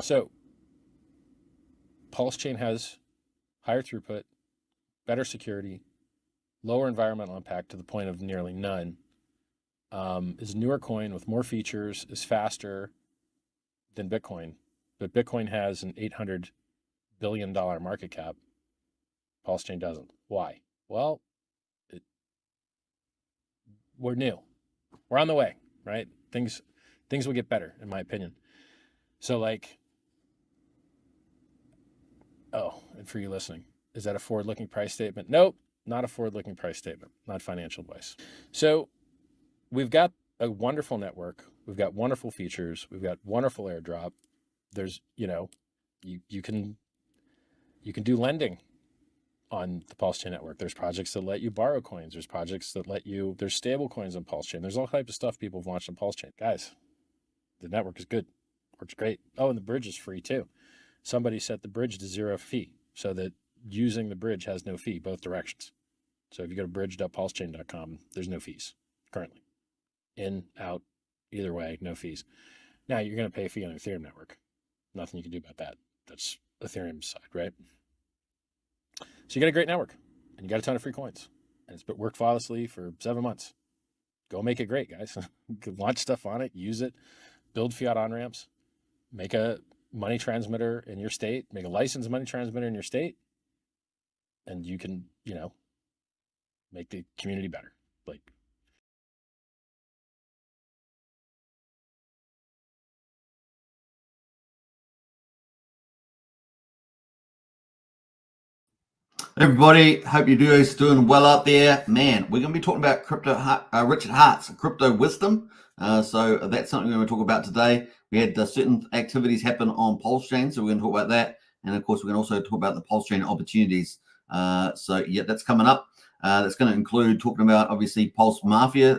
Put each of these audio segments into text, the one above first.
So Pulsechain has higher throughput, better security, lower environmental impact to the point of nearly none, is a newer coin with more features, is faster than Bitcoin. But Bitcoin has an $800 billion market cap. Pulsechain doesn't. Why? Well, we're new. We're on the way, right? Things will get better, in my opinion. So like, oh, and for you listening, is that a forward-looking price statement? Nope, not a forward-looking price statement, not financial advice. So we've got a wonderful network. We've got wonderful features. We've got wonderful airdrop. There's, you can do lending on the Pulsechain network. There's projects that let you borrow coins. There's projects that there's stable coins on Pulsechain. There's all types of stuff people have launched on Pulsechain. Guys, the network is good. Works great. Oh, and the bridge is free too. Somebody set the bridge to 0 fee so that using the bridge has no fee, both directions. So if you go to bridge.pulsechain.com, there's no fees currently. In, out, either way, no fees. Now you're going to pay a fee on the Ethereum network. Nothing you can do about that. That's Ethereum's side, right? So you got a great network and you got a ton of free coins and it's been worked flawlessly for 7 months. Go make it great, guys. Launch stuff on it, use it, build fiat on-ramps, make a money transmitter in your state, make a licensed money transmitter in your state, and you can, make the community better. Like, Everybody, hope you guys doing well out there. Man, we're going to be talking about Richard Hart's crypto wisdom. So that's something we're going to talk about today. We had certain activities happen on Pulsechain, so we're going to talk about that. And of course, we're going to also talk about the Pulsechain opportunities. So yeah, that's coming up. That's going to include talking about obviously Pulse Mafia.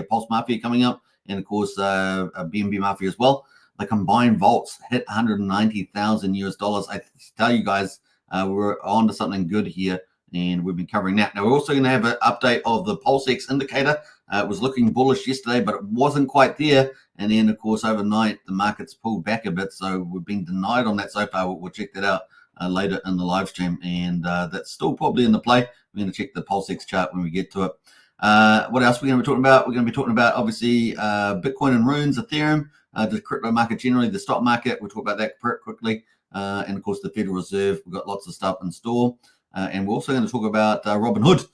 Pulse Mafia coming up, and of course BNB Mafia as well. The combined vaults hit 190,000 US dollars. I tell you guys, we're on to something good here, and we've been covering that. Now, we're also going to have an update of the PulseX indicator. It was looking bullish yesterday, but it wasn't quite there. And then, of course, overnight, the market's pulled back a bit, so we've been denied on that so far. We'll check that out later in the live stream, and that's still probably in the play. We're going to check the PulseX chart when we get to it. What else are we going to be talking about? We're going to be talking about, obviously, Bitcoin and runes, Ethereum, the crypto market generally, the stock market. We'll talk about that quickly. And of course, the Federal Reserve. We've got lots of stuff in store. And we're also going to talk about Robinhood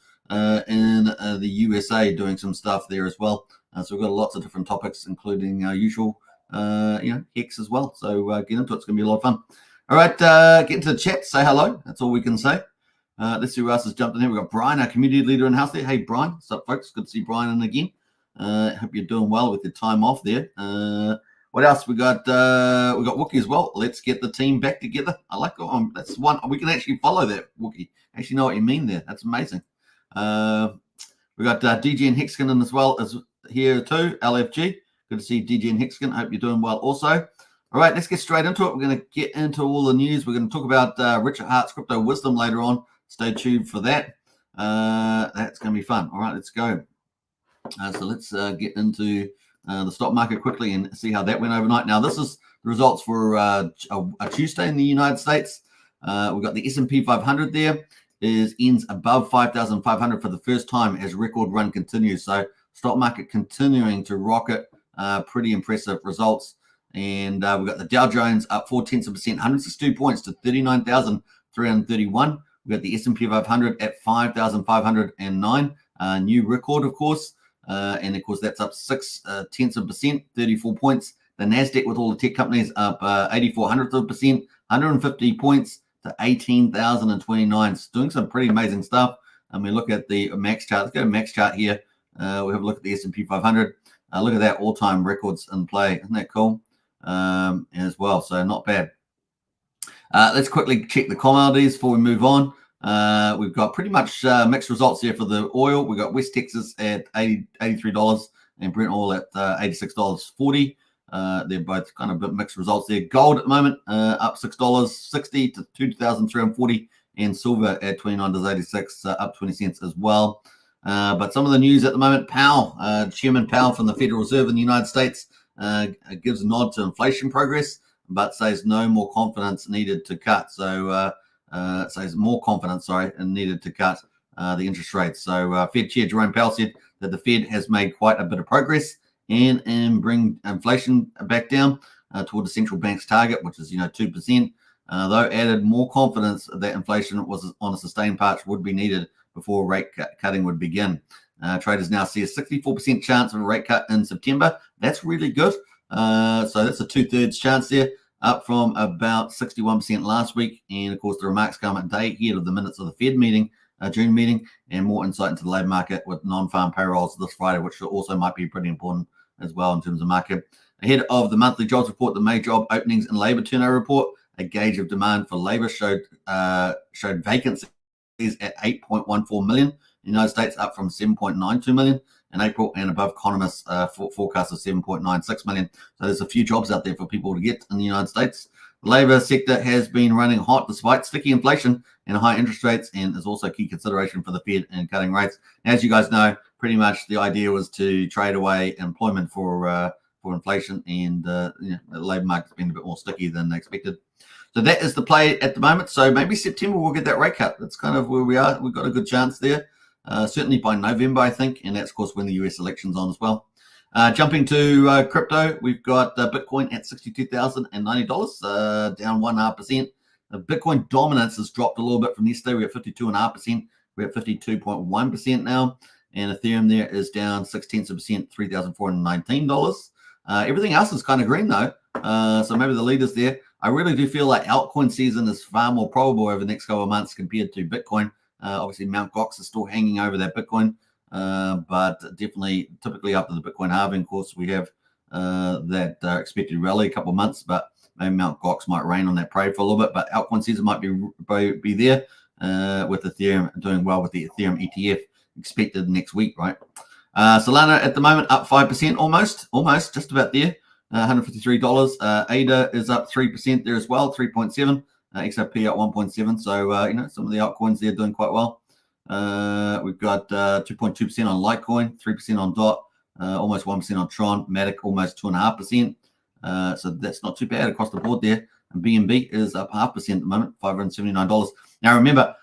in the USA doing some stuff there as well. So we've got lots of different topics, including usual, Hex as well. So get into it. It's going to be a lot of fun. All right, get into the chat. Say hello. That's all we can say. Let's see who else has jumped in here. We've got Brian, our community leader in house there. Hey, Brian. What's up, folks? Good to see Brian in again. Hope you're doing well with your time off there. What else we got? We got Wookie as well. Let's get the team back together. I like that. That's one we can actually follow that, Wookie. Actually know what you mean there. That's amazing. We got DG and Hexkin in as well as here too. LFG. Good to see DG and Hexkin. Hope you're doing well also. All right, let's get straight into it. We're going to get into all the news. We're going to talk about Richard Hart's crypto wisdom later on. Stay tuned for that. That's going to be fun. All right, let's go. So let's get into the stock market quickly and see how that went overnight. Now, this is the results for a Tuesday in the United States. We've got the S&P 500 there. Ends above 5,500 for the first time as record run continues. So stock market continuing to rocket. Pretty impressive results. And we've got the Dow Jones up 0.4%, 162 points to 39,331. We've got the S&P 500 at 5,509. New record, of course. And of course, that's up 0.6%, 34 points. The NASDAQ with all the tech companies up 0.84%, 150 points to 18,029. It's doing some pretty amazing stuff. And we look at the max chart. Let's go to max chart here. We have a look at the S&P 500. Look at that, all-time records in play. Isn't that cool? As well, so not bad. Let's quickly check the commodities before we move on. We've got pretty much mixed results here for the oil. We've got West Texas at $83 and Brent oil at $86.40. They're both kind of a bit mixed results there. Gold at the moment up $6.60 to 2,340, and silver at $29.86, up 20 cents as well. But some of the news at the moment, Powell, Chairman Powell from the Federal Reserve in the United States, gives a nod to inflation progress. but says no more confidence needed to cut. So says more confidence, needed to cut the interest rates. So Fed Chair Jerome Powell said that the Fed has made quite a bit of progress and bring inflation back down toward the central bank's target, which is 2%. Though added more confidence that inflation was on a sustained path would be needed before rate cutting would begin. Traders now see a 64% chance of a rate cut in September. That's really good. So that's a 2/3 chance there, up from about 61% last week. And of course, the remarks come a day ahead of the minutes of the Fed meeting, June meeting, and more insight into the labor market with non-farm payrolls this Friday, which also might be pretty important as well in terms of market. Ahead of the monthly jobs report, the May job openings and labor turnover report, a gauge of demand for labor showed vacancies at 8.14 million in the United States, up from 7.92 million in April, and above economists' forecast of 7.96 million. So there's a few jobs out there for people to get in the United States. The labor sector has been running hot despite sticky inflation and high interest rates, and is also a key consideration for the Fed in cutting rates. As you guys know, pretty much the idea was to trade away employment for inflation, and the labor market's been a bit more sticky than expected. So that is the play at the moment. So maybe September we'll get that rate cut. That's kind of where we are. We've got a good chance there. Certainly by November, I think, and that's of course when the US election's on as well. Jumping to crypto, we've got Bitcoin at $62,090, down 1.5%. The Bitcoin dominance has dropped a little bit from yesterday. We're at 52.5%. We're at 52.1% now, and Ethereum there is down 0.6%, $3,419. Everything else is kind of green though, so maybe the leaders there. I really do feel like altcoin season is far more probable over the next couple of months compared to Bitcoin. Obviously, Mt. Gox is still hanging over that Bitcoin, but definitely, typically after the Bitcoin halving, of course, we have that expected rally a couple of months, but maybe Mt. Gox might rain on that parade for a little bit, but altcoin season might be there with Ethereum doing well with the Ethereum ETF expected next week, right? Solana at the moment up 5%, almost, just about there, $153. ADA is up 3% there as well, 3.7. XRP up 1.7. So some of the altcoins there doing quite well. We've got 2.2% on Litecoin, 3% on DOT, almost 1% on Tron, Matic almost 2.5%. So that's not too bad across the board there. And BNB is up 0.5% at the moment, $579. Now remember,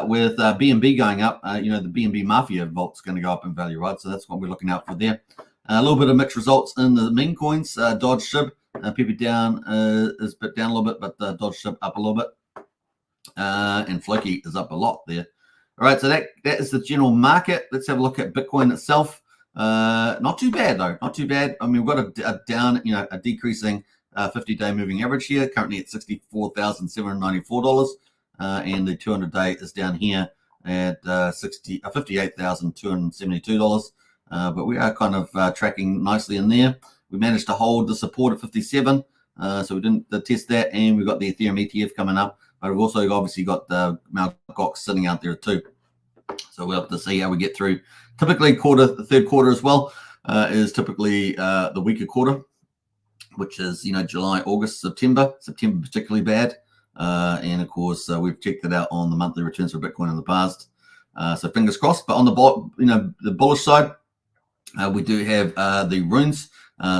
with BNB going up, the BNB Mafia vault's going to go up in value, right? So that's what we're looking out for there. A little bit of mixed results in the meme coins. Dodge SHIB, PP down is a bit down a little bit, but Dodge SHIB up a little bit. And Floki is up a lot there. All right, so that is the general market. Let's have a look at Bitcoin itself. Not too bad though, not too bad. I mean, we've got a down, a decreasing 50-day moving average here, currently at $64,794, and the 200-day is down here at $58,272. But we are kind of tracking nicely in there. We managed to hold the support at 57, so we didn't test that, and we've got the Ethereum ETF coming up, but we've also obviously got the Mt. Gox sitting out there too. So we'll have to see how we get through. Typically, the third quarter as well is typically the weaker quarter, which is July, August, September. September particularly bad, and of course we've checked it out on the monthly returns for Bitcoin in the past. So fingers crossed. But on the bullish side, we do have the runes.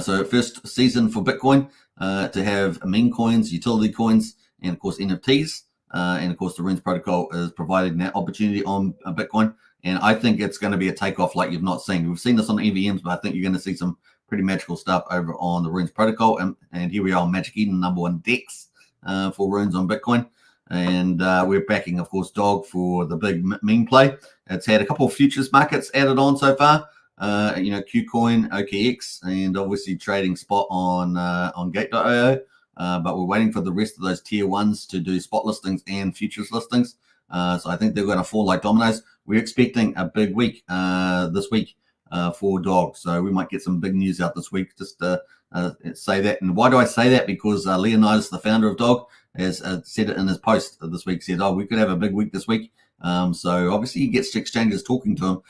So first season for Bitcoin to have meme coins, utility coins, and of course NFTs. And of course the runes protocol is providing that opportunity on Bitcoin. And I think it's going to be a takeoff like you've not seen. We've seen this on the EVMs, but I think you're going to see some pretty magical stuff over on the runes protocol. And here we are on Magic Eden, #1 DEX for runes on Bitcoin. And we're backing, of course, Dog for the big meme play. It's had a couple of futures markets added on so far. Qcoin, OKX, and obviously trading spot on Gate.io. But we're waiting for the rest of those tier ones to do spot listings and futures listings. So I think they're going to fall like dominoes. We're expecting a big week this week for Dog. So we might get some big news out this week. Just say that. And why do I say that? Because Leonidas, the founder of Dog, has said it in his post this week. Said, we could have a big week this week. So obviously he gets exchanges talking to him.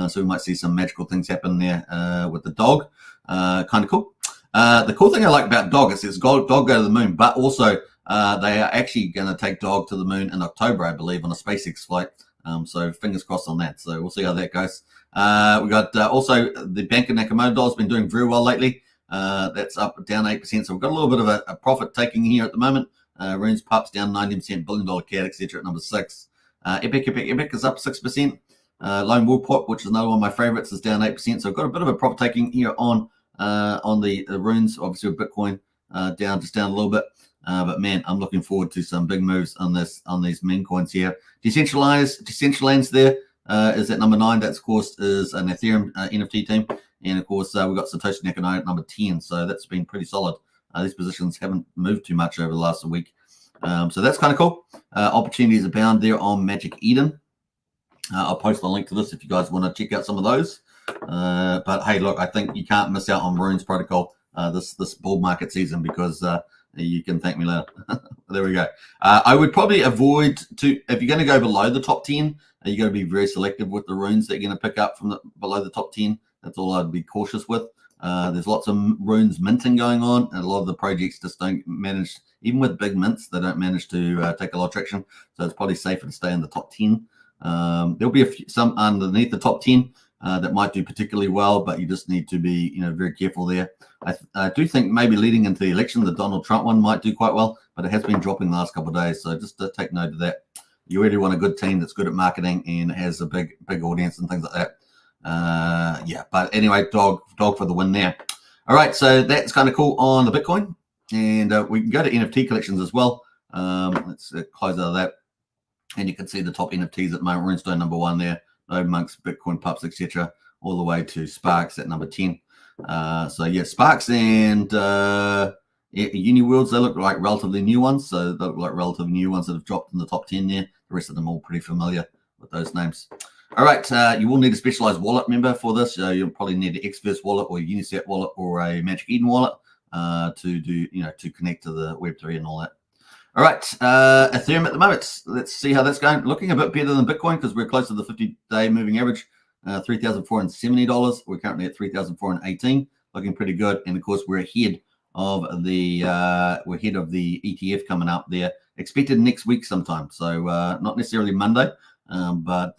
So we might see some magical things happen there with the Dog. Kind of cool. The cool thing I like about Dog is Dog go to the moon, but also they are actually going to take Dog to the moon in October, I believe, on a SpaceX flight. So fingers crossed on that. So we'll see how that goes. We got also the Bank of Nakamoto dollar has been doing very well lately. That's up down 8%. So we've got a little bit of a profit taking here at the moment. Runes Pups down 19%, $1 billion cat, etc. at number 6. Epic is up 6%. Lone Wolf Pop, which is another one of my favorites, is down 8%. So I've got a bit of a profit taking here on the runes. Obviously with Bitcoin down a little bit. But man, I'm looking forward to some big moves on these meme coins here. Decentraland's there is at number 9. That of course is an Ethereum NFT team, and of course we've got Satoshi Nakamoto at number 10. So that's been pretty solid. These positions haven't moved too much over the last week, so that's kind of cool. Opportunities abound there on Magic Eden. I'll post the link to this if you guys want to check out some of those. But hey, look, I think you can't miss out on Runes Protocol this bull market season, because you can thank me later. There we go. I would probably avoid if you're going to go below the top 10, you got to be very selective with the runes that you're going to pick up from below the top 10. That's all I'd be cautious with. There's lots of runes minting going on, and a lot of the projects just don't manage, even with big mints, they don't manage to take a lot of traction. So it's probably safer to stay in the top 10. There'll be some underneath the top 10 that might do particularly well, but you just need to be, very careful there. I do think maybe leading into the election, the Donald Trump one might do quite well, but it has been dropping the last couple of days. So just take note of that. You really want a good team that's good at marketing and has a big audience and things like that. Yeah, but anyway, dog for the win there. All right, so that's kind of cool on the Bitcoin, and we can go to NFT collections as well. Let's close out of that, and you can see the top NFTs at the moment. Runestone number 1 there, Node Monks, Bitcoin Pups, etc., all the way to Sparks at number 10. So yeah, Sparks and UniWorlds, they look like relatively new ones. So they look like relatively new ones that have dropped in the top 10 there. The rest of them all pretty familiar with those names. All right, you will need a specialized wallet member for this. You'll probably need an Xverse wallet or a Unisat wallet or a Magic Eden wallet to connect to the Web3 and all that. All right, Ethereum at the moment. Let's see how that's going. Looking a bit better than Bitcoin because we're close to the 50-day moving average, $3,470. We're currently at $3,418, looking pretty good. And of course, we're ahead of the ETF coming up there, expected next week sometime. So not necessarily Monday. But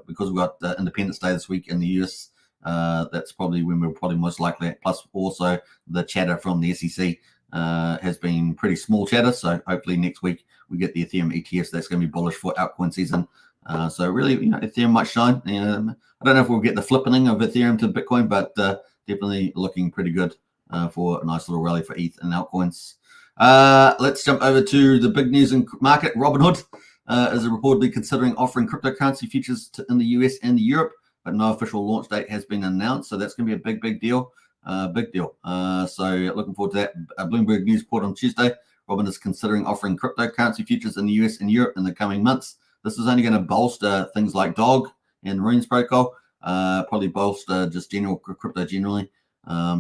because we've got Independence Day this week in the US, that's probably when we're probably most likely at. Plus also the chatter from the SEC has been pretty small chatter. So hopefully next week we get the Ethereum ETFs. That's going to be bullish for altcoin season. So really, Ethereum might shine. I don't know if we'll get the flipping of Ethereum to Bitcoin, but definitely looking pretty good for a nice little rally for ETH and altcoins. Let's jump over to the big news in market. Robinhood is reportedly considering offering cryptocurrency futures in the US and Europe, but no official launch date has been announced. So that's going to be a big deal. So looking forward to that. A Bloomberg News report on Tuesday. Robinhood is considering offering cryptocurrency futures in the US and Europe in the coming months. This is only going to bolster things like DOG and Runes Protocol, probably bolster just general crypto generally.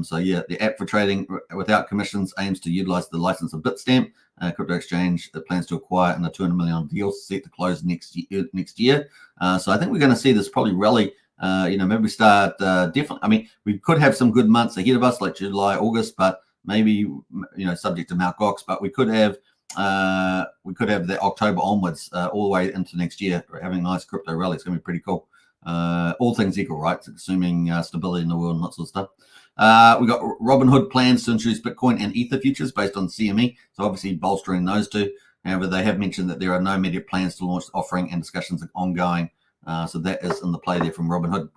So yeah, the app for trading without commissions aims to utilize the license of Bitstamp, crypto exchange that plans to acquire in a $200 million deal set to close next year. So I think we're going to see this probably rally. Maybe we start definitely. I mean, we could have some good months ahead of us, like July, August, but maybe subject to Mt. Gox. But we could have the October onwards, all the way into next year, having a nice crypto rally. It's going to be pretty cool. All things equal, right? Assuming stability in the world and that sort of stuff. We got Robinhood plans to introduce Bitcoin and Ether futures based on CME, so obviously bolstering those two. However, they have mentioned that there are no immediate plans to launch the offering, and discussions are ongoing. So that is in the play there from Robinhood.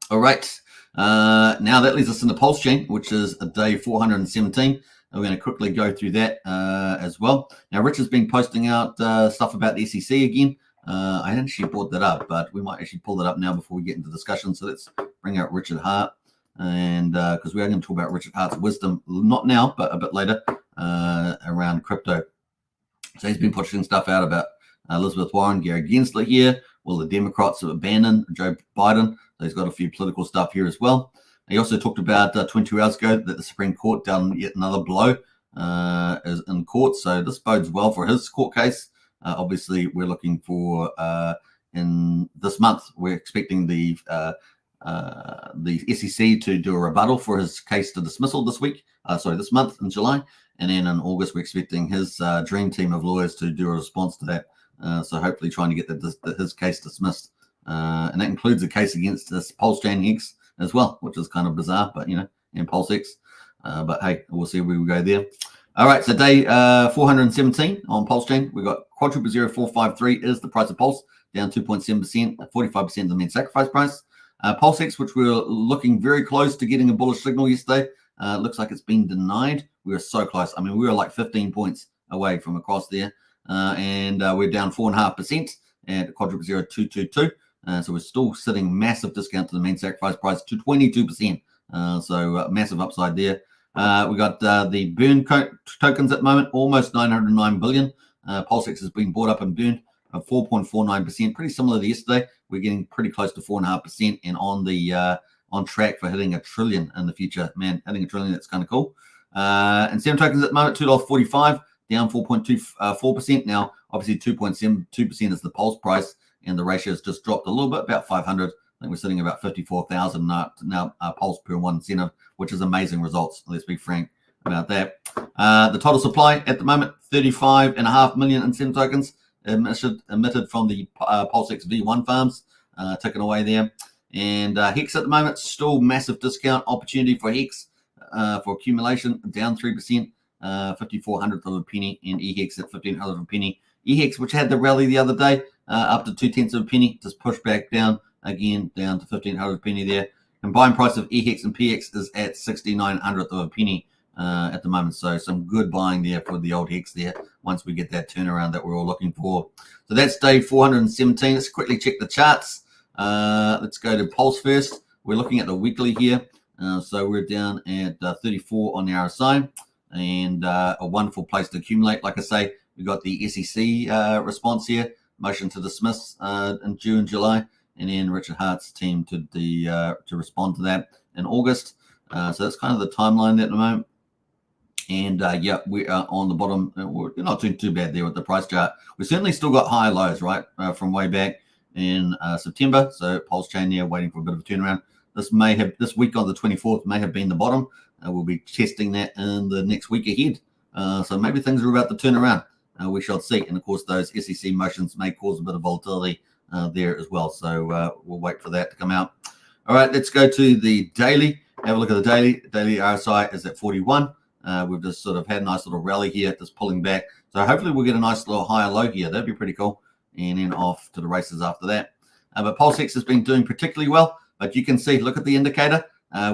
All right, now that leads us into Pulsechain, which is a day 417. And we're going to quickly go through that as well. Now, Rich has been posting out stuff about the SEC again. I hadn't actually brought that up, but we might actually pull that up now before we get into discussion. So let's bring out Richard Hart. And because we are going to talk about Richard Hart's wisdom, not now, but a bit later, around crypto. So he's been pushing stuff out about Elizabeth Warren, Gary Gensler here. Will the Democrats abandon Joe Biden? So he's got a few political stuff here as well. He also talked about 22 hours ago that the Supreme Court done yet another blow is in court. So this bodes well for his court case. Obviously, we're looking for in this month, we're expecting the SEC to do a rebuttal for his case to dismissal this month in July. And then in August, we're expecting his dream team of lawyers to do a response to that. So hopefully trying to get his case dismissed. And that includes a case against this Pulsechain X as well, which is kind of bizarre, but and PulseX. But hey, we'll see where we go there. All right, so day 417 on Pulsechain. We got quadruple 0453 is the price of Pulse, down 2.7%, 45% of the main sacrifice price. PulseX, which we were looking very close to getting a bullish signal yesterday, looks like it's been denied. We were so close. I mean, we were like 15 points away from across there, and we're down 4.5% at quadruple 0222. So we're still sitting massive discount to the main sacrifice price to 22%. So massive upside there. We got the burn tokens at the moment, almost 909 billion. PulseX has been bought up and burned at 4.49%, pretty similar to yesterday. We're getting pretty close to 4.5% and on track for hitting $1 trillion in the future. Man, hitting $1 trillion, that's kind of cool. And 7 tokens at the moment, $2.45, down 4.24%. Now, obviously 2.72% is the Pulse price, and the ratio has just dropped a little bit, about 500. I think we're sitting about 54,000 now Pulse per one incentive, which is amazing results. Let's be frank about that. The total supply at the moment, 35.5 million incentive tokens emitted from the PulseX V1 farms, ticking away there. And Hex at the moment, still massive discount opportunity for Hex for accumulation, down 3%, 5400th of a penny, and EHEX at 1500th of a penny. EHEX, which had the rally the other day, up to 0.2 of a penny, just pushed back down again, down to 1500th of a penny there. Combined price of EHEX and PX is at 6900th of a penny at the moment. So some good buying there for the old Hex there once we get that turnaround that we're all looking for. So that's day 417. Let's quickly check the charts. Let's go to Pulse first. We're looking at the weekly here. So we're down at 34 on the RSI, and a wonderful place to accumulate. Like I say, we got the SEC response here, motion to dismiss in June, July, and then Richard Hart's team to respond to that in August. So that's kind of the timeline there at the moment. And yeah, we are on the bottom. We're not doing too bad there with the price chart. We certainly still got high lows, right, from way back in September. So Pulsechain there waiting for a bit of a turnaround. This week on the 24th may have been the bottom. We'll be testing that in the next week ahead. So maybe things are about to turn around. We shall see. And of course, those SEC motions may cause a bit of volatility there as well. So we'll wait for that to come out. All right, let's go to the daily. Have a look at the daily. Daily RSI is at 41. We've just sort of had a nice little rally here, just pulling back. So hopefully we'll get a nice little higher low here. That'd be pretty cool. And then off to the races after that. But PulseX has been doing particularly well. But you can see, look at the indicator.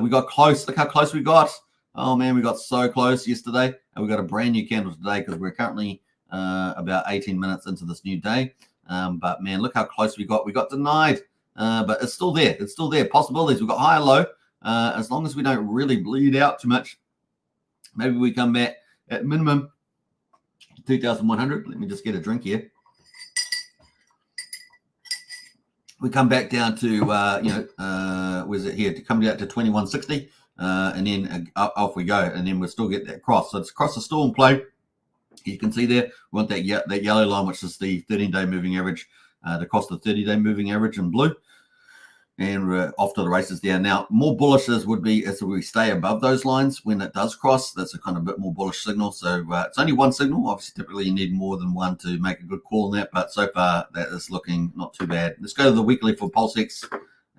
We got close. Look how close we got. Oh, man, we got so close yesterday. And we got a brand new candle today because we're currently about 18 minutes into this new day. But, man, look how close we got. We got denied. But it's still there. It's still there. Possibilities. We've got high or low. As long as we don't really bleed out too much, maybe we come back at minimum 2,100. Let me just get a drink here. We come back down to, where's it here? To come down to 2160, and then off we go, and then we'll still get that cross. So it's across the storm play. You can see there, we want that yellow line, which is the 13-day moving average, to cross the 30-day moving average in blue. And we're off to the races there. Now, more bullishes would be as we stay above those lines when it does cross. That's a kind of bit more bullish signal. So it's only one signal. Obviously, typically you need more than one to make a good call on that. But so far, that is looking not too bad. Let's go to the weekly for PulseX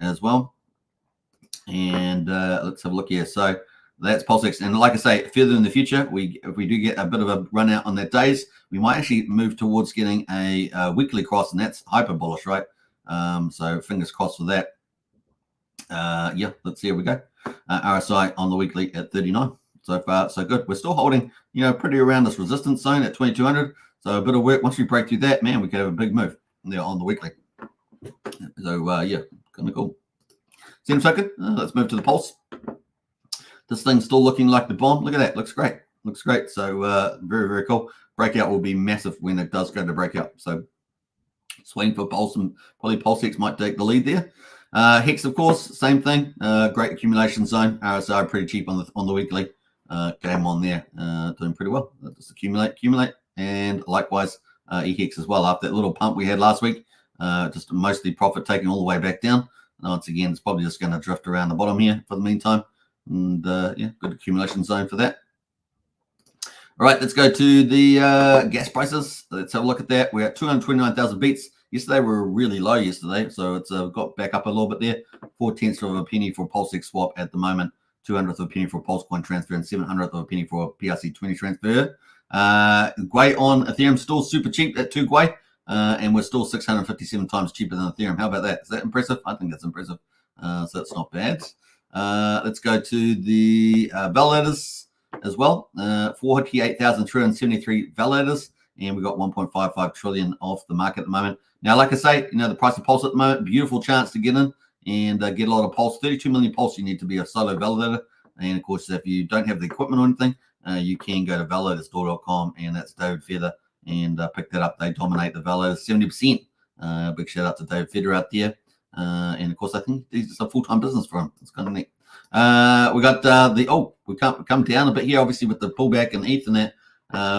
as well. And let's have a look here. So that's PulseX. And like I say, further in the future, if we do get a bit of a run out on that days, we might actually move towards getting a weekly cross. And that's hyper bullish, right? So fingers crossed for that. Yeah, let's see how we go. RSI on the weekly at 39. So far, so good. We're still holding, pretty around this resistance zone at 2,200. So a bit of work. Once we break through that, man, we could have a big move there on the weekly. So, yeah, kind of cool. 7 second. Let's move to the Pulse. This thing's still looking like the bomb. Look at that. Looks great. Looks great. So, very, very cool. Breakout will be massive when it does go to breakout. So, swing for Pulse, and probably PulseX might take the lead there. Hex, of course, same thing. Great accumulation zone. RSI pretty cheap on the weekly. Game on there, doing pretty well. Just accumulate, and likewise EHEX as well. After that little pump we had last week, just mostly profit taking all the way back down. Once again, it's probably just going to drift around the bottom here for the meantime. And yeah, good accumulation zone for that. All right, let's go to the gas prices. Let's have a look at that. We're at 229,000 beats. Yesterday, we were really low yesterday, so it's got back up a little bit there. 0.4 of a penny for PulseX swap at the moment, 200th of a penny for a Pulsechain transfer, and 700th of a penny for a PRC20 transfer. Gwei on Ethereum still super cheap at 2 Gwei, and we're still 657 times cheaper than Ethereum. How about that? Is that impressive? I think that's impressive. So that's not bad. Let's go to the validators as well. 48,373 validators, and we've got 1.55 trillion off the market at the moment. Now, like I say, the price of Pulse at the moment, beautiful chance to get in and get a lot of Pulse. 32 million Pulse, you need to be a solo validator. And of course, if you don't have the equipment or anything, you can go to validatorstore.com, and that's David Feather, and pick that up. They dominate the validators 70%. Big shout out to David Feather out there. And of course, I think it's a full-time business for him. It's kind of neat. We got we come down a bit here, obviously, with the pullback in ETH and that.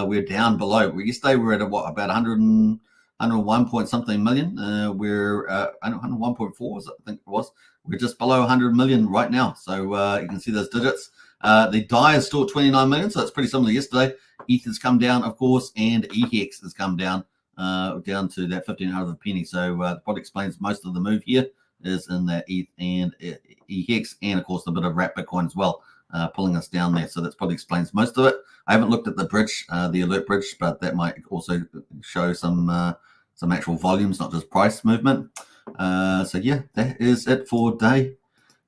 We're down below. Yesterday we were at about 101 point something million. We're 101.4, I think it was. We're just below 100 million right now. So you can see those digits. The DAI is still at 29 million, so it's pretty similar to yesterday. ETH has come down, of course, and EHEX has come down to that 1,500 of a penny. So that probably explains most of the move here is in that ETH and EHEX, and of course a bit of wrap Bitcoin as well, pulling us down there. So that probably explains most of it. I haven't looked at the bridge, the alert bridge, but that might also show some actual volumes, not just price movement. So yeah, that is it for day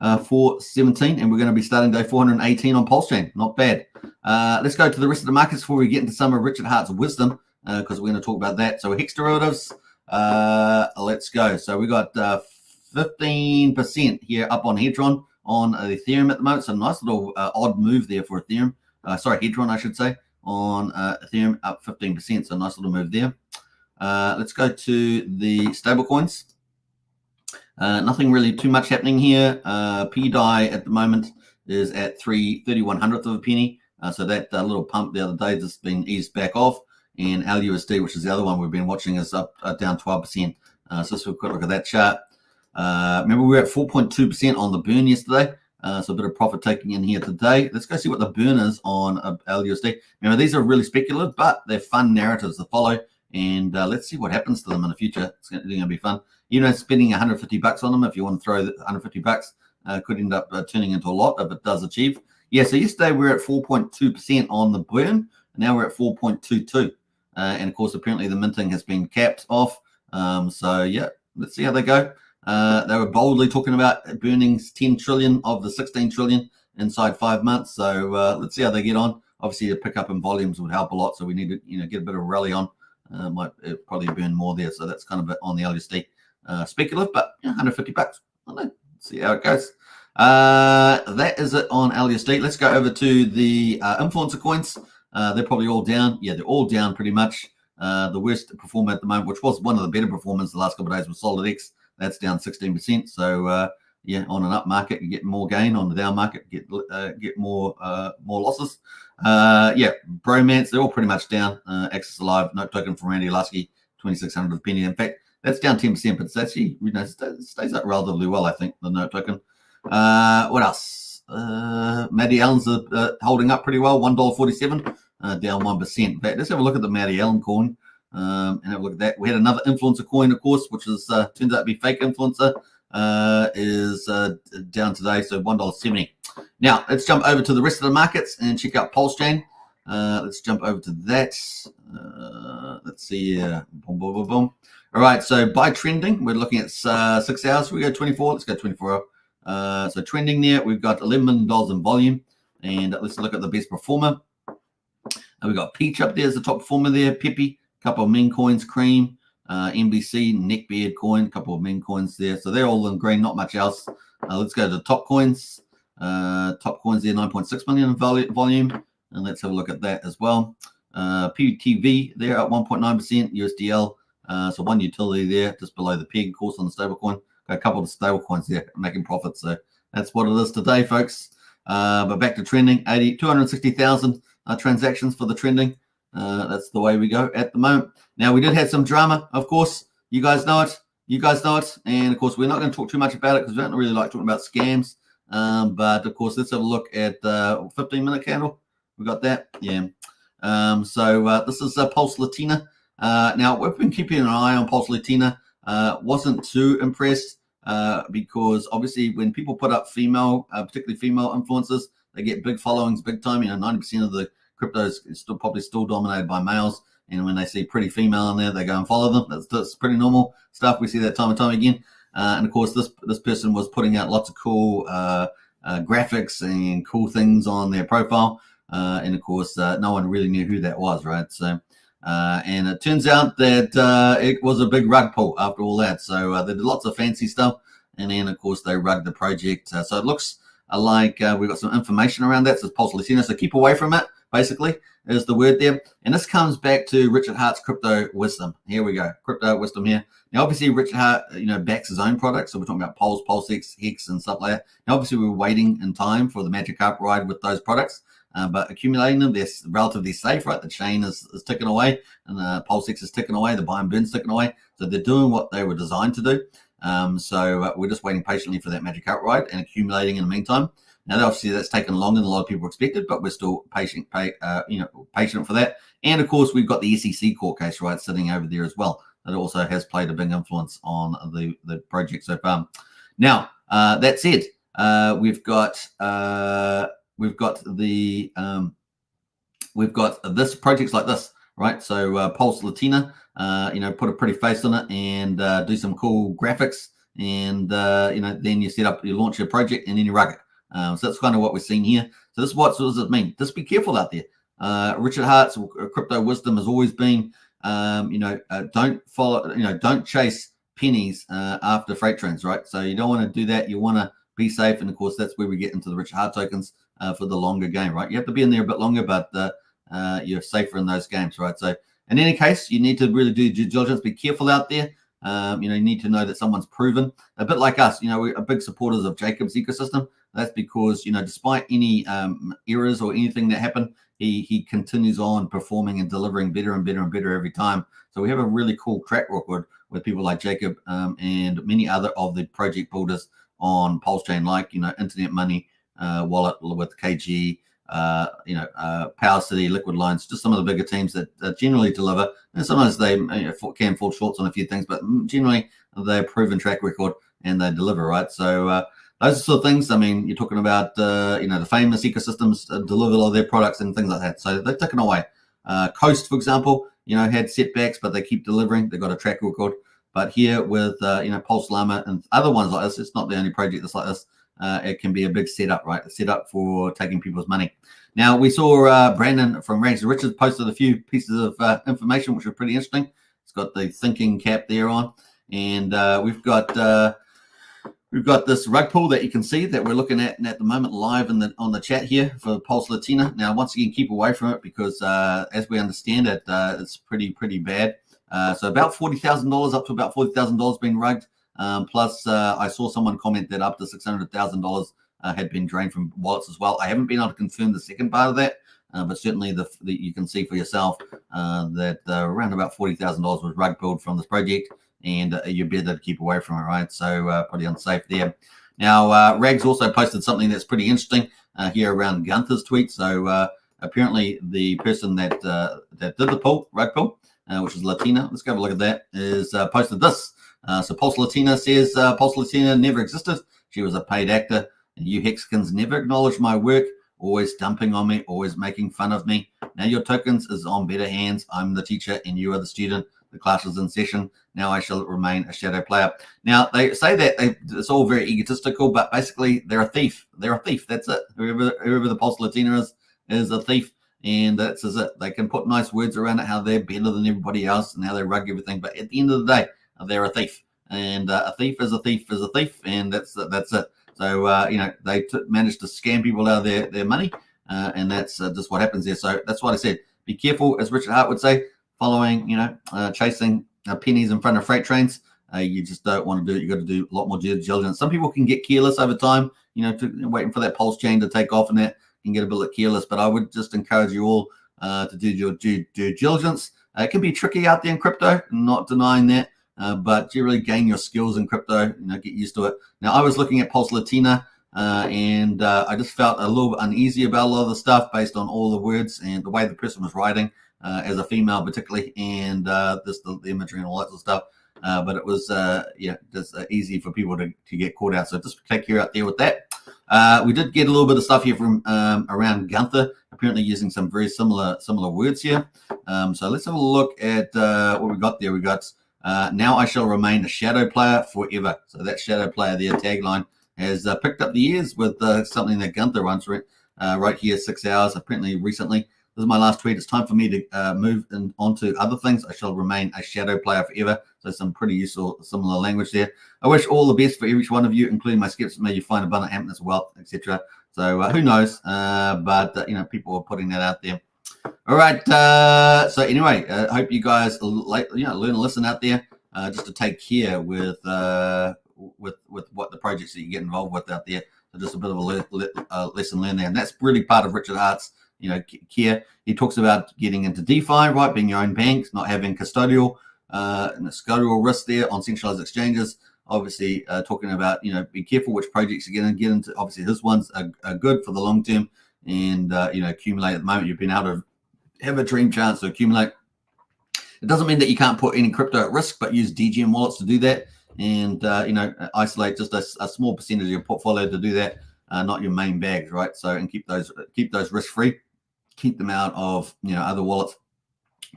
417, and we're going to be starting day 418 on Pulsechain. Not bad. Let's go to the rest of the markets before we get into some of Richard Hart's wisdom, because we're going to talk about that. So Hex derivatives, let's go. So we got 15% here up on Hedron on Ethereum at the moment. So nice little odd move there for Ethereum. Hedron, I should say, on Ethereum up 15%. So nice little move there. Let's go to the stablecoins. Nothing really too much happening here. PDAI at the moment is at 3/3100th of a penny. So that little pump the other day just been eased back off. And LUSD, which is the other one we've been watching, is up down 12%. So let's have a quick look at that chart. Remember, we were at 4.2% on the burn yesterday. So a bit of profit taking in here today. Let's go see what the burn is on LUSD. Remember, these are really speculative, but they're fun narratives to follow. And let's see what happens to them in the future. It's going to be fun. Spending $150 on them, if you want to throw $150, could end up turning into a lot if it does achieve. Yeah, so yesterday we were at 4.2% on the burn. Now we're at 4.22. And of course, apparently the minting has been capped off. So yeah, let's see how they go. They were boldly talking about burning 10 trillion of the 16 trillion inside 5 months. So let's see how they get on. Obviously, a pickup in volumes would help a lot. So we need to get a bit of a rally on. Might probably burn more there. So that's kind of on the LUSD. Speculative, but $150. I don't know. See how it goes. That is it on LUSD. Let's go over to the influencer coins. They're probably all down. Yeah, they're all down pretty much. The worst performer at the moment, which was one of the better performers the last couple of days, was SolidX. That's down 16%. So yeah, on an up market, you get more gain. On the down market, get more losses. Yeah, Bromance, they're all pretty much down. Access Alive, Note Token from Randy Lasky, 2,600 a penny. In fact, that's down 10%, but it's actually stays up relatively well, I think, the Note Token. What else? Maddie Allen's holding up pretty well, $1.47, down 1%. In fact, let's have a look at the Maddie Allen coin and have a look at that. We had another influencer coin, of course, which is turns out to be fake influencer, is down today, so $1.70. Now, let's jump over to the rest of the markets and check out Pulsechain. Let's jump over to that. Let's see. Boom, boom, boom, boom. All right, so by trending, we're looking at 6 hours. We go 24. Let's go 24 hour. So trending there, we've got $11 million in volume. And let's look at the best performer. We've got Peach up there as the top performer there. Peppy, a couple of meme coins, Cream, NBC, Neckbeard coin, a couple of meme coins there. So they're all in green, not much else. Let's go to the top coins. Top coins there, 9.6 million in volume. And let's have a look at that as well. PTV there at 1.9%, USDL. So one utility there, just below the peg, of course, on the stablecoin. Got a couple of stablecoins there making profits. So that's what it is today, folks. But back to trending, 260,000 transactions for the trending. That's the way we go at the moment. Now, we did have some drama, of course. You guys know it. And, of course, we're not going to talk too much about it because we don't really like talking about scams. But, of course, let's have a look at 15-minute candle. We got that? Yeah. So this is Pulse Latina. Now, we've been keeping an eye on Pulse Latina. Wasn't too impressed. because obviously when people put up female, particularly female influencers, they get big followings, big time. 90% of the crypto is probably still dominated by males. And when they see pretty female in there, they go and follow them. That's pretty normal stuff. We see that time and time again. And of course, this person was putting out lots of cool graphics and cool things on their profile. And of course, no one really knew who that was, right? So, and it turns out that it was a big rug pull after all that. So they did lots of fancy stuff. And then, of course, they rugged the project. So it looks like we've got some information around that. It says Pulse Latino. So keep away from it, basically, is the word there. And this comes back to Richard Hart's crypto wisdom. Here we go. Crypto wisdom here. Now, obviously, Richard Hart, backs his own products. So we're talking about Pulse, Pulsex, Hex, and stuff like that. Now, obviously, we were waiting in time for the magic carpet ride with those products. But accumulating them, they're relatively safe, right? The chain is ticking away, and the Pulsex is ticking away, the buy and burn's ticking away. So they're doing what they were designed to do. So we're just waiting patiently for that magic carpet ride and accumulating in the meantime. Now, obviously, that's taken longer than a lot of people expected, but we're still patient for that. And of course, we've got the SEC court case, right, sitting over there as well. That also has played a big influence on the project so far. Now, that said, we've got this projects like this, right? So Pulse Latina, put a pretty face on it and do some cool graphics, and then you launch your project and then you rug it. So that's kind of what we're seeing here. So what does it mean? Just be careful out there. Richard Hart's crypto wisdom has always been, don't chase pennies after freight trains, right? So you don't want to do that. You want to be safe, and of course that's where we get into the Richard Hart tokens for the longer game, right? You have to be in there a bit longer, but you're safer in those games, right? So in any case, you need to really do due diligence. Be careful out there. You need to know that someone's proven. A bit like us, we're big supporters of Jacob's ecosystem. That's because, despite any errors or anything that happen, he continues on performing and delivering better and better and better every time. So we have a really cool track record with people like Jacob and many other of the project builders on Pulsechain, like, Internet Money, Wallet with KG, Power City, Liquid Lines, just some of the bigger teams that generally deliver. And sometimes they can fall short on a few things, but generally they're proven track record and they deliver, right? So those are sort of things. I mean, you're talking about, the famous ecosystems deliver a lot of their products and things like that. So they've taken away. Coast, for example, had setbacks, but they keep delivering. They've got a track record. But here with, Pulse Llama and other ones like this, it's not the only project that's like this. It can be a big setup, right? A setup for taking people's money. Now, we saw Brandon from Rags to Riches posted a few pieces of information, which are pretty interesting. It's got the thinking cap there on. And we've got this rug pull that you can see that we're looking at the moment live on the chat here for Pulse Latina. Now, once again, keep away from it because as we understand it, it's pretty bad. So about $40,000, up to about $40,000 being rugged. Plus, I saw someone comment that up to $600,000 had been drained from wallets as well. I haven't been able to confirm the second part of that, but certainly you can see for yourself that around about $40,000 was rug pulled from this project, and you're better to keep away from it, right? So pretty unsafe there. Now, Rags also posted something that's pretty interesting here around Gunther's tweet. So apparently the person that did the rug pull, which is Latina, let's go have a look at that, is posted this. So Pulse Latina says, Pulse Latina never existed. She was a paid actor. And you Hexicans never acknowledged my work, always dumping on me, always making fun of me. Now your tokens is on better hands. I'm the teacher and you are the student. The class is in session. Now I shall remain a shadow player. Now they say that it's all very egotistical, but basically they're a thief. They're a thief. That's it. Whoever the Pulse Latina is a thief. And that's it. They can put nice words around it, how they're better than everybody else and how they rug everything. But at the end of the day, they're a thief. And a thief is a thief is a thief. And that's it. So, they managed to scam people out of their money. And that's just what happens there. So that's what I said. Be careful, as Richard Hart would say, following, chasing pennies in front of freight trains. You just don't want to do it. You got to do a lot more due diligence. Some people can get careless over time, waiting for that pulse chain to take off, and that can get a bit careless. But I would just encourage you all to do your due diligence. It can be tricky out there in crypto, not denying that. But you really gain your skills in crypto, get used to it. Now, I was looking at Pulse Latina, and I just felt a little bit uneasy about a lot of the stuff based on all the words and the way the person was writing, as a female particularly, and the imagery and all that sort of stuff. but it was just easy for people to get caught out. So just take care out there with that. We did get a little bit of stuff here from around Gunther, apparently using some very similar words here. So let's have a look at what we got there. We got now I shall remain a shadow player forever. So that shadow player there tagline has picked up the ears with something that Gunther once right here, 6 hours apparently recently. This is my last tweet. It's time for me to move on to other things. I shall remain a shadow player forever. So some pretty useful, similar language there. I wish all the best for each one of you, including my skeptics. May you find abundant happiness, wealth, etc. So who knows? But people are putting that out there. All right. So anyway, I hope you guys learn and listen out there, just to take care with what the projects that you get involved with out there. So just a bit of a lesson learned there, and that's really part of Richard Hart's care. He talks about getting into DeFi, right? Being your own banks, not having custodial risk there on centralized exchanges. Obviously, talking about be careful which projects you're going to get into. Obviously, his ones are good for the long term, and accumulate. At the moment, you've been able to have a dream chance to accumulate. It doesn't mean that you can't put any crypto at risk, but use DGM wallets to do that, and isolate just a small percentage of your portfolio to do that. Not your main bags, right? So and keep those risk free. Keep them out of other wallets.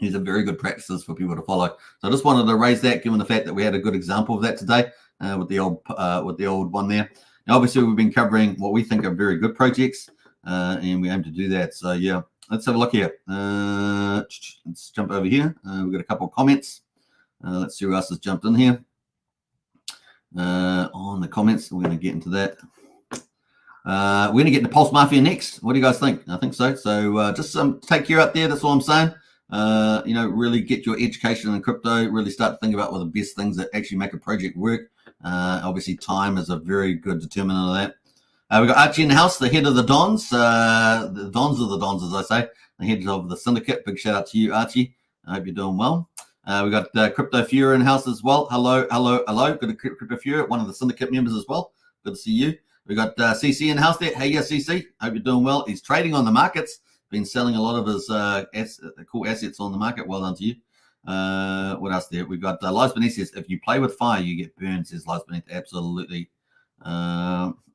These are very good practices for people to follow. So I just wanted to raise that, given the fact that we had a good example of that today with the old one there. Now, obviously, we've been covering what we think are very good projects, and we aim to do that. So yeah, let's have a look here. Let's jump over here. We've got a couple of comments. Let's see who else has jumped in here on the comments. We're going to get into that. We're going to get into Pulse Mafia next. What do you guys think? I think so. So just take care out there. That's all I'm saying. Really get your education in crypto. Really start to think about what the best things that actually make a project work. Obviously, time is a very good determinant of that. We've got Archie in the house, the head of the Dons. The Dons of the Dons, as I say. The head of the syndicate. Big shout out to you, Archie. I hope you're doing well. We've got Crypto Fury in the house as well. Hello. Good to Crypto Fury, one of the syndicate members as well. Good to see you. We got CC in the house there. Hey, yeah, CC. Hope you're doing well. He's trading on the markets. Been selling a lot of his cool assets on the market. Well done to you. What else there? We've got Lies Beneath says, if you play with fire, you get burned, says Lies Beneath. Absolutely.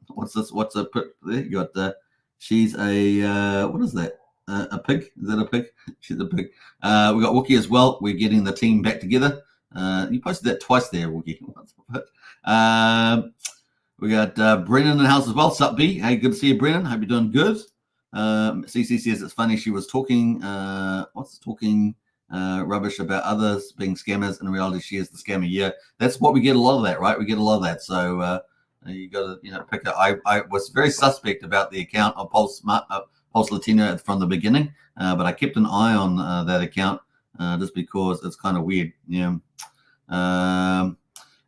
What's this? What's a pig there? You got she's a what is that? A pig? Is that a pig? She's a pig. We got Wookie as well. We're getting the team back together. You posted that twice there, Wookie. We got Brennan in the house as well. Sup, B? Hey, good to see you, Brennan. Hope you're doing good. CC says it's funny. She was talking, rubbish about others being scammers. In reality, she is the scammer. Yeah, that's what we get a lot of that, right? We get a lot of that. So you got to, pick up. I was very suspect about the account of Pulse Latino from the beginning, but I kept an eye on that account just because it's kind of weird. Yeah.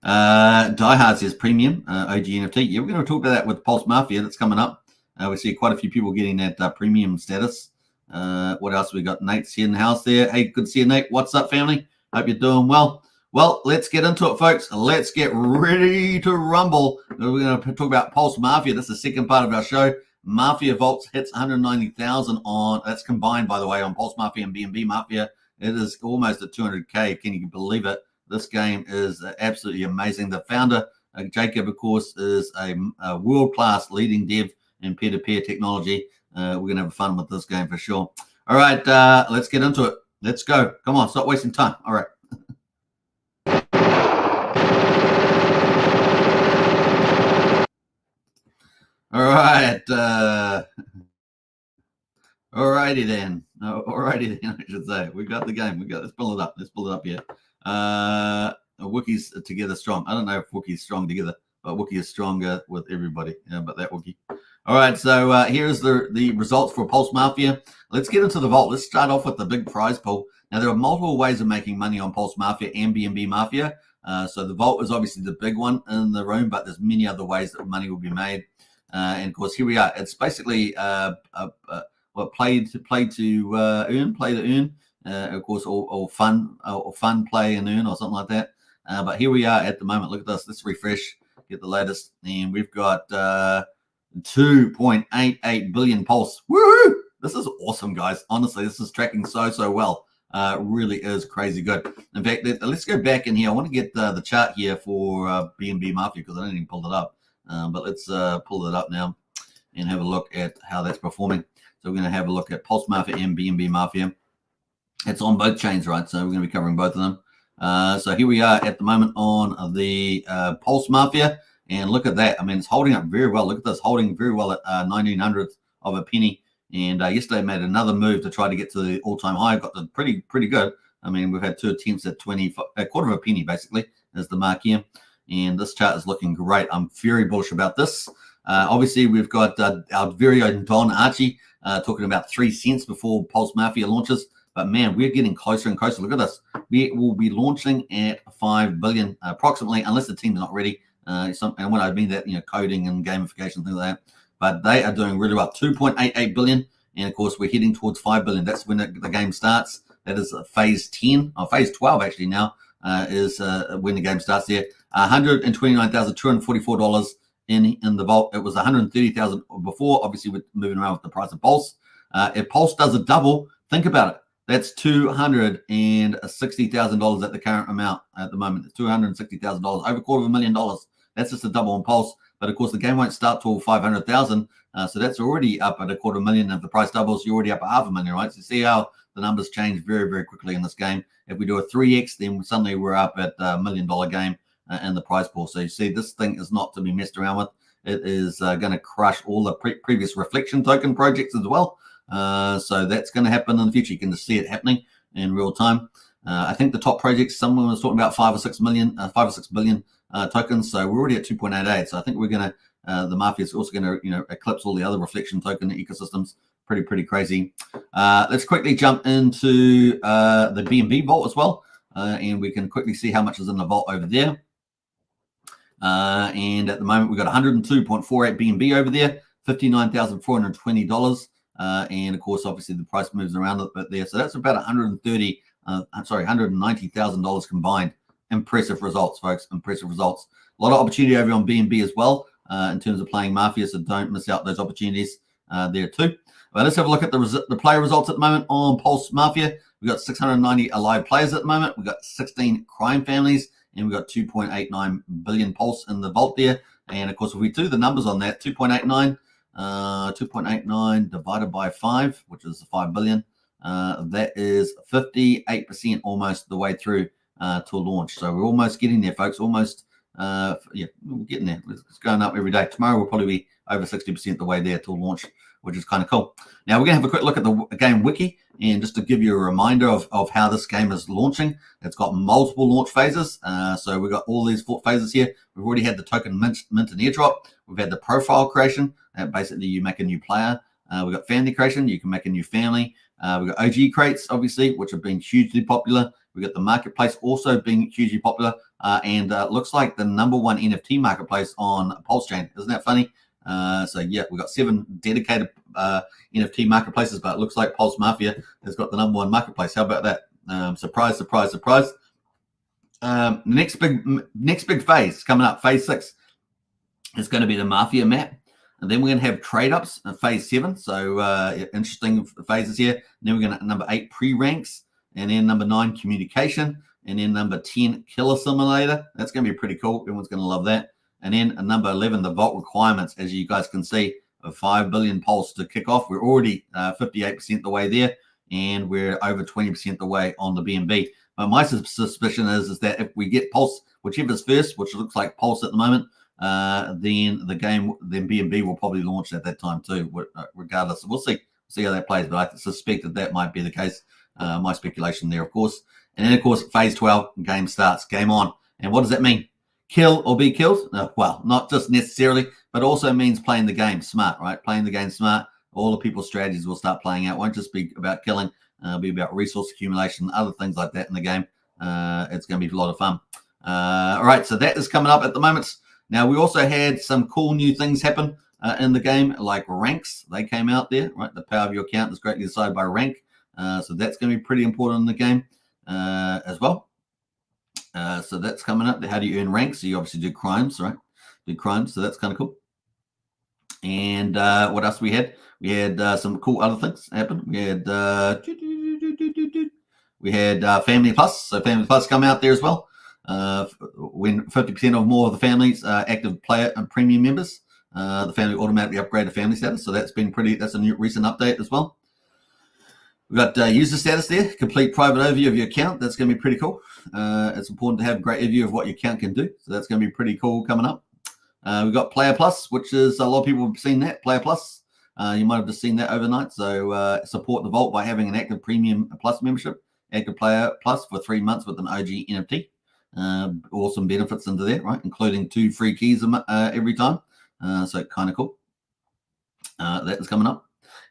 Diehard says premium OG NFT. Yeah, we're going to talk about that with Pulse Mafia that's coming up. We see quite a few people getting that premium status. What else we got? Nate's here in the house there. Hey, good to see you, Nate. What's up, family? Hope you're doing well. Well, let's get into it, folks. Let's get ready to rumble. We're going to talk about Pulse Mafia. That's the second part of our show. Mafia Vaults hits 190,000 on, that's combined, by the way, on Pulse Mafia and BNB Mafia. It is almost at 200K. Can you believe it? This game is absolutely amazing. The founder, Jacob, of course, is a world-class leading dev in peer-to-peer technology. We're going to have fun with this game for sure. All right, let's get into it. Let's go. Come on, stop wasting time. All right. All right. Alrighty then. Alrighty then, I should say. We got the game. Let's pull it up. Let's pull it up here. Wookiees together strong. I don't know if Wookie's strong together, but Wookie is stronger with everybody. Yeah, but that Wookie. All right, so here's the results for Pulse Mafia. Let's get into the vault. Let's start off with the big prize pool. Now, there are multiple ways of making money on Pulse Mafia and BNB Mafia. So the vault is obviously the big one in the room, but there's many other ways that money will be made. And of course, here we are. It's basically play to earn. Of course, or fun play and earn or something like that. But here we are at the moment. Look at this. Let's refresh, get the latest, and we've got 2.88 billion Pulse. Woohoo! This is awesome, guys. Honestly, this is tracking so well. really is crazy good. In fact, let's go back in here. I want to get the chart here for BNB Mafia because I didn't even pull it up. But let's pull it up now and have a look at how that's performing. So we're going to have a look at Pulse Mafia and BNB Mafia. It's on both chains, right? So we're going to be covering both of them. So here we are at the moment on the Pulse Mafia. And look at that. I mean, it's holding up very well. Look at this, holding very well at 1900th of a penny. And yesterday I made another move to try to get to the all-time high. Got the pretty good. I mean, we've had 2 attempts at a quarter of a penny, basically, is the mark here. And this chart is looking great. I'm very bullish about this. Obviously, we've got our very own Don Archie talking about 3 cents before Pulse Mafia launches. But man, we're getting closer and closer. Look at this. We will be launching at 5 billion approximately, unless the team's not ready. And when I mean that, coding and gamification, things like that. But they are doing really well. 2.88 billion. And of course, we're heading towards 5 billion. That's when the game starts. That is phase 10, or phase 12 actually now, is when the game starts there. $129,244 in the vault. It was 130,000 before. Obviously, we're moving around with the price of Pulse. If Pulse does a double, think about it. That's $260,000 at the current amount at the moment. It's $260,000, over $250,000. That's just a double on Pulse. But of course, the game won't start till 500,000. So that's already up at $250,000. If the price doubles, you're already up at $500,000, right? So you see how the numbers change very, very quickly in this game. If we do a 3x, then suddenly we're up at $1 million game in the prize pool. So you see, this thing is not to be messed around with. It is going to crush all the previous reflection token projects as well. So that's going to happen in the future. You can just see it happening in real time. I think the top projects, someone was talking about 5 or 6 billion tokens. So we're already at 2.88. So I think we're going to, the Mafia is also going to, eclipse all the other reflection token ecosystems. Pretty crazy. Let's quickly jump into the BNB vault as well. And we can quickly see how much is in the vault over there. And at the moment, we've got 102.48 BNB over there, $59,420. And of course, obviously, the price moves around a bit there. So that's about $190,000 combined. Impressive results, folks. Impressive results. A lot of opportunity over on BNB as well in terms of playing Mafia. So don't miss out those opportunities there too. But let's have a look at the player results at the moment on Pulse Mafia. We've got 690 alive players at the moment. We've got 16 crime families. And we've got 2.89 billion Pulse in the vault there. And of course, if we do the numbers on that, 2.89 divided by 5, which is 5 billion, that is 58% almost the way through to launch. So we're almost getting there, folks. Almost, we're getting there. It's going up every day. Tomorrow we'll probably be over 60% the way there to launch, which is kind of cool. Now we're going to have a quick look at the game wiki, and just to give you a reminder of how this game is launching. It's got multiple launch phases. So we've got all these 4 phases here. We've already had the token mint and airdrop. We've had the profile creation. Basically, you make a new player. We've got family creation. You can make a new family. We've got OG crates, obviously, which have been hugely popular. We've got the marketplace also being hugely popular. And looks like the #1 NFT marketplace on Pulsechain. Isn't that funny? So yeah, we've got 7 dedicated NFT marketplaces, but it looks like Pulse Mafia has got the #1 marketplace. How about that? Surprise, surprise, surprise. Next big phase coming up, phase 6, is going to be the Mafia map. And then we're going to have trade ups in phase 7. So interesting phases here. And then we're going to number 8 pre-ranks, and then number 9 communication, and then number 10 killer simulator. That's going to be pretty cool. Everyone's going to love that. And then number 11, the vault requirements, as you guys can see, of 5 billion Pulse to kick off. We're already 58% the way there, and we're over 20% the way on the BNB. But my suspicion is that if we get Pulse, whichever's first, which looks like Pulse at the moment, then BNB will probably launch at that time too, regardless. We'll see how that plays, but I suspect that might be the case. My speculation there, of course. And then, of course, phase 12, game starts, game on. And what does that mean? Kill or be killed? Well, not just necessarily, but also means playing the game smart, right? Playing the game smart. All the people's strategies will start playing out. It won't just be about killing. It'll be about resource accumulation, other things like that in the game. It's going to be a lot of fun. All right, so that is coming up at the moment. Now, we also had some cool new things happen in the game, like ranks. They came out there, right? The power of your account is greatly decided by rank. So that's going to be pretty important in the game as well. So that's coming up. How do you earn ranks? So you obviously do crimes, right? Do crimes. So that's kind of cool. And what else we had? We had some cool other things happen. We had we had Family Plus. So Family Plus come out there as well. When 50% or more of the families are active player and premium members, the family automatically upgrade to family status. So that's a new recent update as well. We've got user status there, complete private overview of your account. That's going to be pretty cool. It's important to have a great overview of what your account can do. So that's going to be pretty cool coming up. We've got Player Plus, which is a lot of people have seen that, Player Plus. You might have just seen that overnight. So support the vault by having an active premium plus membership, active Player Plus for 3 months with an OG NFT. Awesome benefits into that, right? Including 2 free keys every time. So kind of cool. That is coming up.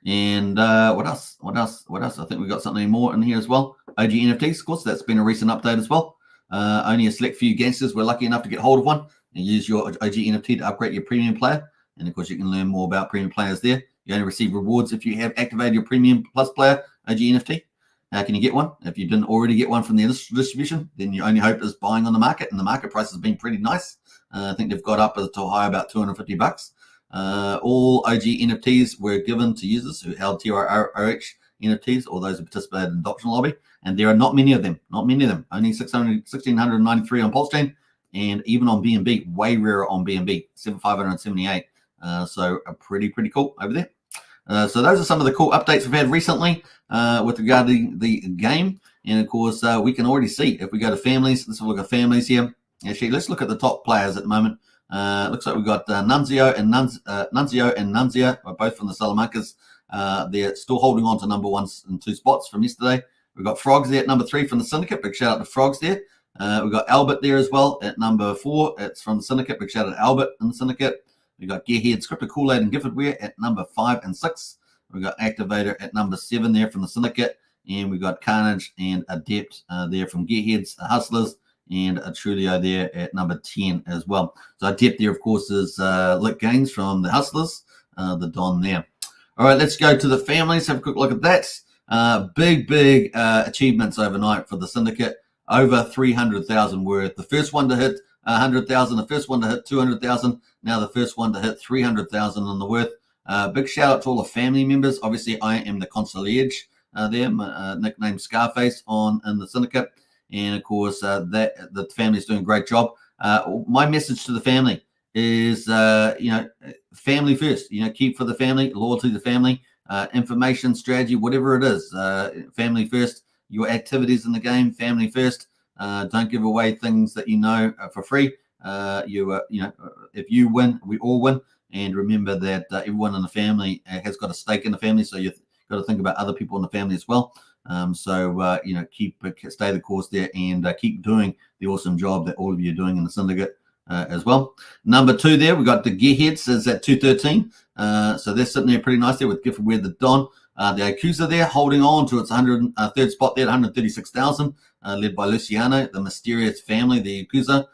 And what else? I think we've got something more in here as well. OG NFTs, of course, that's been a recent update as well. Only a select few gangsters were lucky enough to get hold of one and use your OG NFT to upgrade your premium player. And of course, you can learn more about premium players there. You only receive rewards if you have activated your premium plus player OG NFT. How can you get one? If you didn't already get one from the distribution, then your only hope is buying on the market, and the market price has been pretty nice. I think they've got up to high about $250. All OG NFTs were given to users who held TROH NFTs or those who participated in the adoption lobby, and there are not many of them. Only 1,693 on Pulsechain, and even on BNB, way rarer on BNB, 7,578. So pretty cool over there. So those are some of the cool updates we've had recently with regard to the game. And of course, we can already see if we go to families, let's have a look at families here. Actually, let's look at the top players at the moment. Looks like we've got Nunzio and Nunzia, both from the Salamancas. They're still holding on to number 1 and 2 spots from yesterday. We've got Frogs there at number 3 from the Syndicate. Big shout out to Frogs there. We've got Albert there as well at number 4. It's from the Syndicate. Big shout out to Albert in the Syndicate. We've got Gearhead, Scripted Kool-Aid, and Giftedware at number 5 and 6. We've got Activator at number 7 there from the Syndicate. And we've got Carnage and Adept there from Gearheads, Hustlers, and a Trulio there at number 10 as well. So Adept there, of course, is Lick Gaines from the Hustlers, the Don there. All right, let's go to the families. Have a quick look at that. Big achievements overnight for the Syndicate. Over 300,000 worth. The first one to hit 100,000, the first one to hit 200,000, now the first one to hit 300,000 on the worth. Big shout out to all the family members. Obviously, I am the concierge there, my nickname Scarface in the Syndicate. And of course, the family's doing a great job. My message to the family is, family first. Keep for the family, loyalty to the family, information, strategy, whatever it is. Family first. Your activities in the game, family first. Don't give away things that you know for free. If you win, we all win. And remember that everyone in the family has got a stake in the family, so you've got to think about other people in the family as well. Stay the course there and keep doing the awesome job that all of you are doing in the Syndicate as well. Number 2 there, we got the Gearheads is at 213. So they're sitting there pretty nice there with Giftedware the Don. The Yakuza there holding on to its 103rd spot there at 136,000, led by Luciano, the mysterious family, the Yakuza.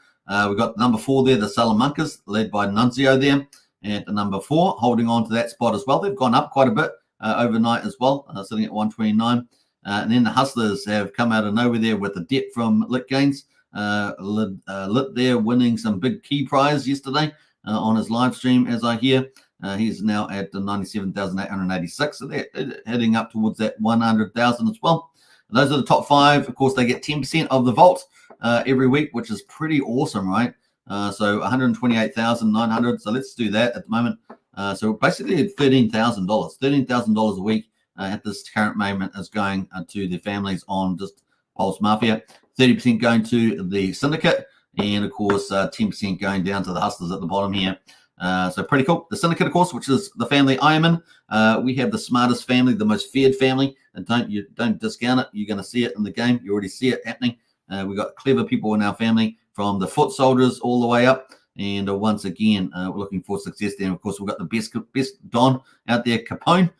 We've got number 4 there, the Salamancas, led by Nunzio there. And the number 4 holding on to that spot as well. They've gone up quite a bit overnight as well, sitting at 129. And then the Hustlers have come out of nowhere there with the depth from Lit Gaines. Lit there winning some big key prize yesterday on his live stream, as I hear. He's now at 97,886. So they're heading up towards that 100,000 as well. And those are the top 5. Of course, they get 10% of the vault every week, which is pretty awesome, right? So 128,900. So let's do that at the moment. So basically $13,000. $13,000 a week at this current moment is going to the families on just Pulse Mafia. 30% going to the Syndicate. And of course, 10% going down to the Hustlers at the bottom here. So pretty cool. The Syndicate, of course, which is the family I am in. We have the smartest family, the most feared family. And don't discount it. You're going to see it in the game. You already see it happening. We've got clever people in our family, from the foot soldiers all the way up. And once again, we're looking for success there. And of course, we've got the best Don out there, Capone,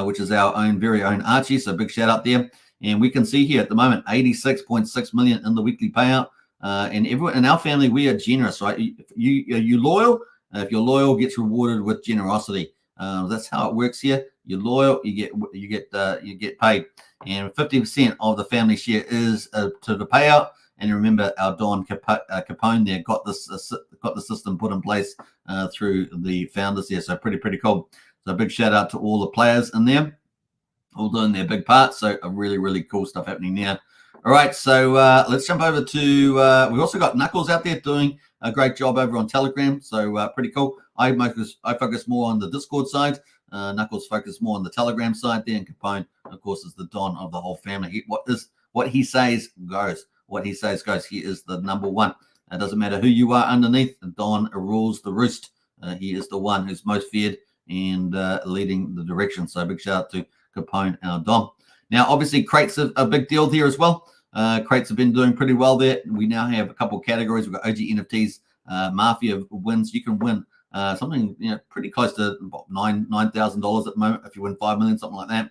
which is our very own Archie. So big shout out there. And we can see here at the moment, 86.6 million in the weekly payout. And everyone in our family, we are generous, right? You loyal. If you're loyal, gets rewarded with generosity. That's how it works here. You're loyal, you get paid. And 50% of the family share is to the payout. And remember, our Don Capone there got the system put in place through the founders there. So pretty cool. So a big shout out to all the players in there, all doing their big part. So a really cool stuff happening there. All right, so let's jump over to, we've also got Knuckles out there doing a great job over on Telegram, so pretty cool. I focus more on the Discord side. Knuckles focus more on the Telegram side there, and Capone, of course, is the Don of the whole family. What he says goes. What he says goes. He is the number one. It doesn't matter who you are underneath. Don rules the roost. He is the one who's most feared and leading the direction. So big shout out to Capone, our Don. Now, obviously, crates are a big deal there as well. Crates have been doing pretty well there. We now have a couple of categories. We've got OG NFTs, Mafia wins. You can win something pretty close to $9,000 at the moment if you win 5 million, something like that.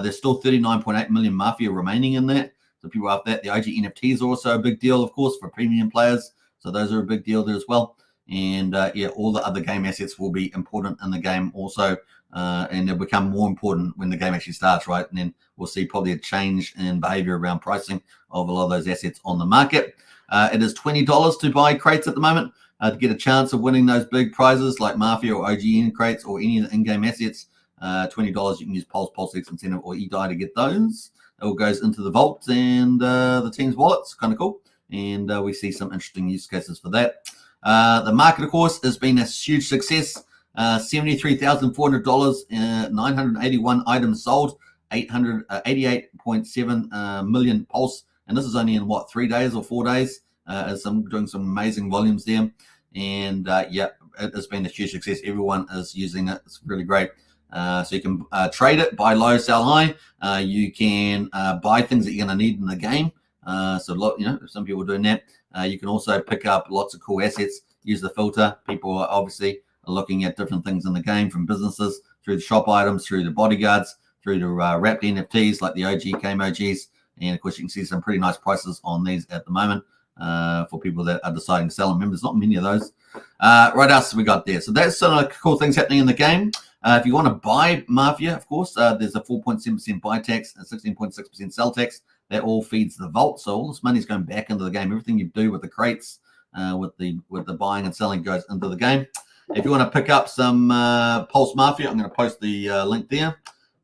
There's still 39.8 million Mafia remaining in that. So people after that, the OG NFTs are also a big deal, of course, for premium players. So those are a big deal there as well. And all the other game assets will be important in the game also. And they'll become more important when the game actually starts, right? And then we'll see probably a change in behavior around pricing of a lot of those assets on the market. It is $20 to buy crates at the moment to get a chance of winning those big prizes like Mafia or OGN crates or any of the in-game assets. $20, you can use Pulsechain incentive or eDie to get those. It all goes into the vault and the team's wallets. Kind of cool. And we see some interesting use cases for that. The market, of course, has been a huge success. $73,400, 981 items sold, 88.7 million pulse. And this is only in 3 days or 4 days, as I'm doing some amazing volumes there. And it has been a huge success. Everyone is using it. It's really great. So you can trade it, buy low, sell high. You can buy things that you're going to need in the game. Some people are doing that. You can also pick up lots of cool assets, use the filter. People are obviously looking at different things in the game, from businesses through the shop items, through the bodyguards, through to wrapped NFTs like the OG emojis. And of course, you can see some pretty nice prices on these at the moment for people that are deciding to sell them. Remember, there's not many of those. What else we got there? So that's some of the cool things happening in the game. If you want to buy Mafia, of course, there's a 4.7% buy tax and 16.6% sell tax. That all feeds the vault. So all this money is going back into the game. Everything you do with the crates, with the buying and selling goes into the game. If you want to pick up some Pulse Mafia, I'm going to post the link there.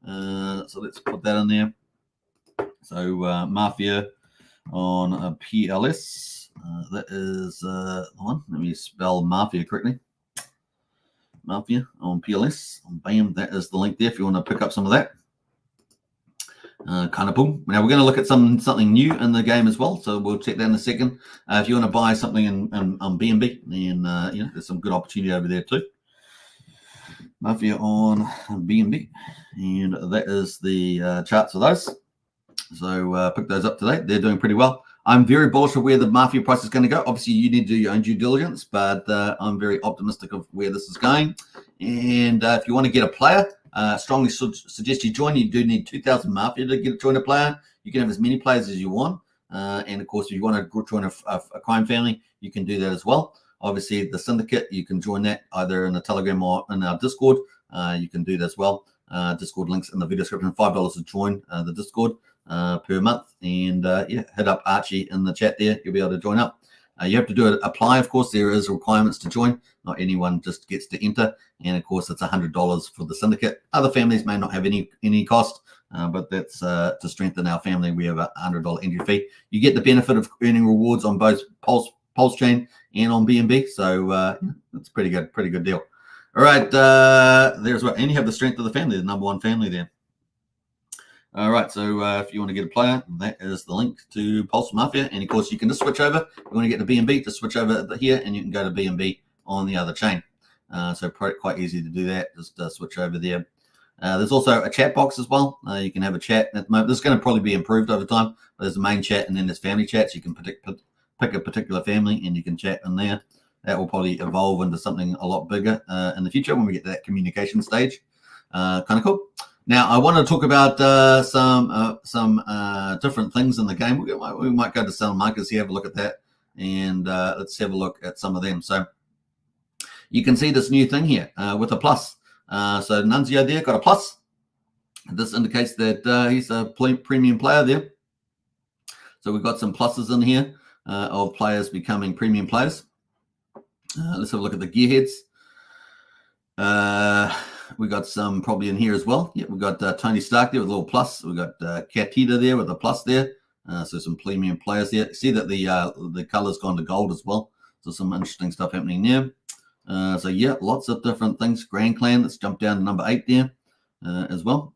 So let's put that in there. So Mafia on PLS. That is the one. Let me spell Mafia correctly. Mafia on PLS. Bam, that is the link there if you want to pick up some of that. Kind of boom. Now we're going to look at something new in the game as well, so we'll check that in a second. If you want to buy something on BNB, then there's some good opportunity over there too. Mafia on BNB, and that is the charts for those. So pick those up today. They're doing pretty well. I'm very bullish of where the Mafia price is going to go. Obviously, you need to do your own due diligence, but I'm very optimistic of where this is going. And if you want to get a player, strongly suggest you join. You do need 2,000 Mafia to join a player. You can have as many players as you want. And of course, if you want to join a crime family, you can do that as well. Obviously, the syndicate, you can join that either in the Telegram or in our Discord. You can do that as well. Discord links in the video description. $5 to join the Discord per month. And hit up Archie in the chat there. You'll be able to join up. You have to do apply, of course. There is requirements to join. Not anyone just gets to enter. And of course, it's $100 for the syndicate. Other families may not have any cost, but that's to strengthen our family. We have a $100 entry fee. You get the benefit of earning rewards on both Pulsechain and on BNB. So it's pretty good deal. All right, there's what. And you have the strength of the family, the number one family there. All right, so if you want to get a player, that is the link to Pulse Mafia. And of course, you can just switch over. If you want to get to BNB, just switch over here, and you can go to BNB on the other chain. So quite easy to do that. Just switch over there. There's also a chat box as well. You can have a chat at the moment. This is going to probably be improved over time. But there's a main chat, and then there's family chats. You can pick a particular family, and you can chat in there. That will probably evolve into something a lot bigger in the future when we get to that communication stage. Kind of cool. Now, I want to talk about some different things in the game. We might go to some markets here, have a look at that, and let's have a look at some of them. So you can see this new thing here with a plus. So Nunzio there got a plus. This indicates that he's a premium player there. So we've got some pluses in here of players becoming premium players. Let's have a look at the gearheads. We got some probably in here as well. Yeah, we got Tony Stark there with a little plus. We got Katita there with a plus there. So some premium players there. See that the color's gone to gold as well. So some interesting stuff happening there. So yeah, lots of different things. Grand Clan, let's jump down to number 8 there as well.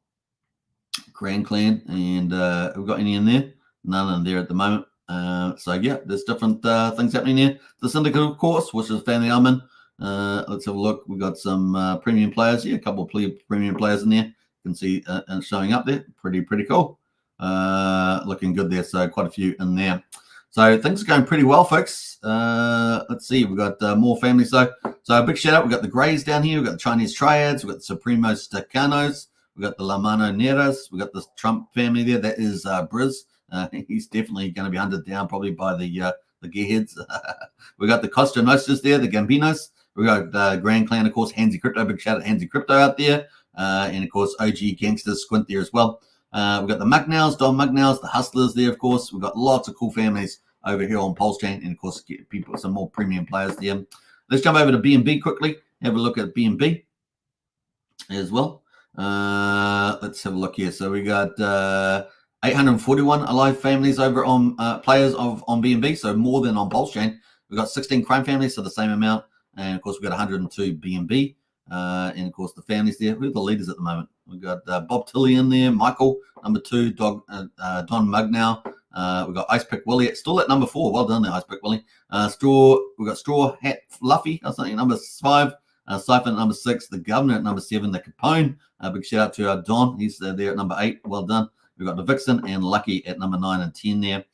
Grand Clan, and have we got any in there? None in there at the moment. So yeah, there's different things happening there. The Syndicate, of course, which is family I'm in. Let's have a look. We've got some premium players. Yeah, a couple of premium players in there. You can see showing up there. Pretty cool. Looking good there. So quite a few in there. So things are going pretty well, folks. Let's see. We've got more families. So a big shout out. We've got the Greys down here. We've got the Chinese Triads. We've got the Supremos Tacanos. We've got the La Mano Neras. We've got the Trump family there. That is Briz. He's definitely going to be hunted down probably by the gearheads. We got the Costa Nostras there, the Gambinos. We got Grand Clan, of course, Hansi Crypto. Big shout out Hansi Crypto out there. And of course, OG Gangsters Squint there as well. We've got the Mugnows, Don Mugnows, the Hustlers there, of course. We've got lots of cool families over here on Pulsechain, and of course, people, some more premium players there. Let's jump over to BNB quickly. Have a look at BNB as well. Let's have a look here. So we got 841 alive families over on players on BNB, so more than on Pulsechain. We've got 16 crime families, so the same amount. And of course, we've got 102 BNB. And of course, the families there. Who are the leaders at the moment? We've got Bob Tilley in there, Michael, number 2, Don Mugnow. We've got Ice Pick Willie, still at number 4. Well done there, Ice Pick Willie. We've got Straw Hat Fluffy, or something, number 5. Siphon at number 6, the Governor at number 7, the Capone. Big shout out to Don, he's there at number 8. Well done. We've got the Vixen and Lucky at number 9 and 10 there.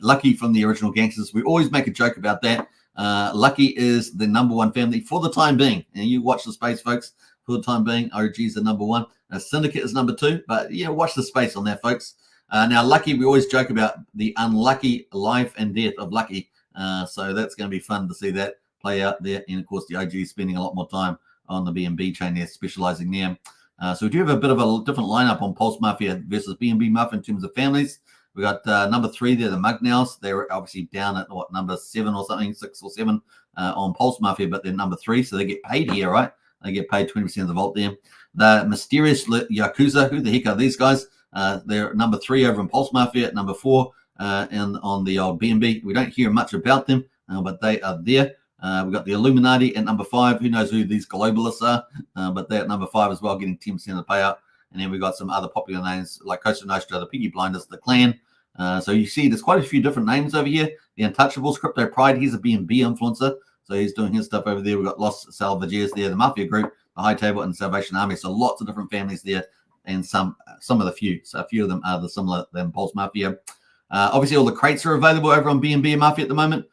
Lucky from the original Gangsters. We always make a joke about that. Lucky is the number 1 family for the time being. And you watch the space, folks. For the time being, OG's the number 1. Syndicate is number 2. But yeah, watch the space on that, folks. Now, Lucky, we always joke about the unlucky life and death of Lucky. So that's going to be fun to see that play out there. And of course, the OG is spending a lot more time on the BNB chain there, specializing there. So we do have a bit of a different lineup on Pulse Mafia versus BNB Mafia in terms of families. We got number 3 there, the Mugnows. They're obviously down at what, number 7 or something, 6 or 7 on Pulse Mafia, but they're number 3, so they get paid here, right? They get paid 20% of the vault there. The Mysterious Yakuza, who the heck are these guys? They're number 3 over in Pulse Mafia, number 4 and on the old BNB. We don't hear much about them, but they are there. We've got the Illuminati at number 5. Who knows who these globalists are? But they're at number 5 as well, getting 10% of the payout. And then we've got some other popular names like Costa Nostra, the Piggy Blinders, the Clan. So you see there's quite a few different names over here. The Untouchables, Crypto Pride, he's a BNB influencer. So he's doing his stuff over there. We've got Los Salvajes there, the Mafia Group, the High Table, and the Salvation Army. So lots of different families there. And some of the few. So a few of them are the similar than Pulse Mafia. Obviously, all the crates are available over on BNB Mafia at the moment.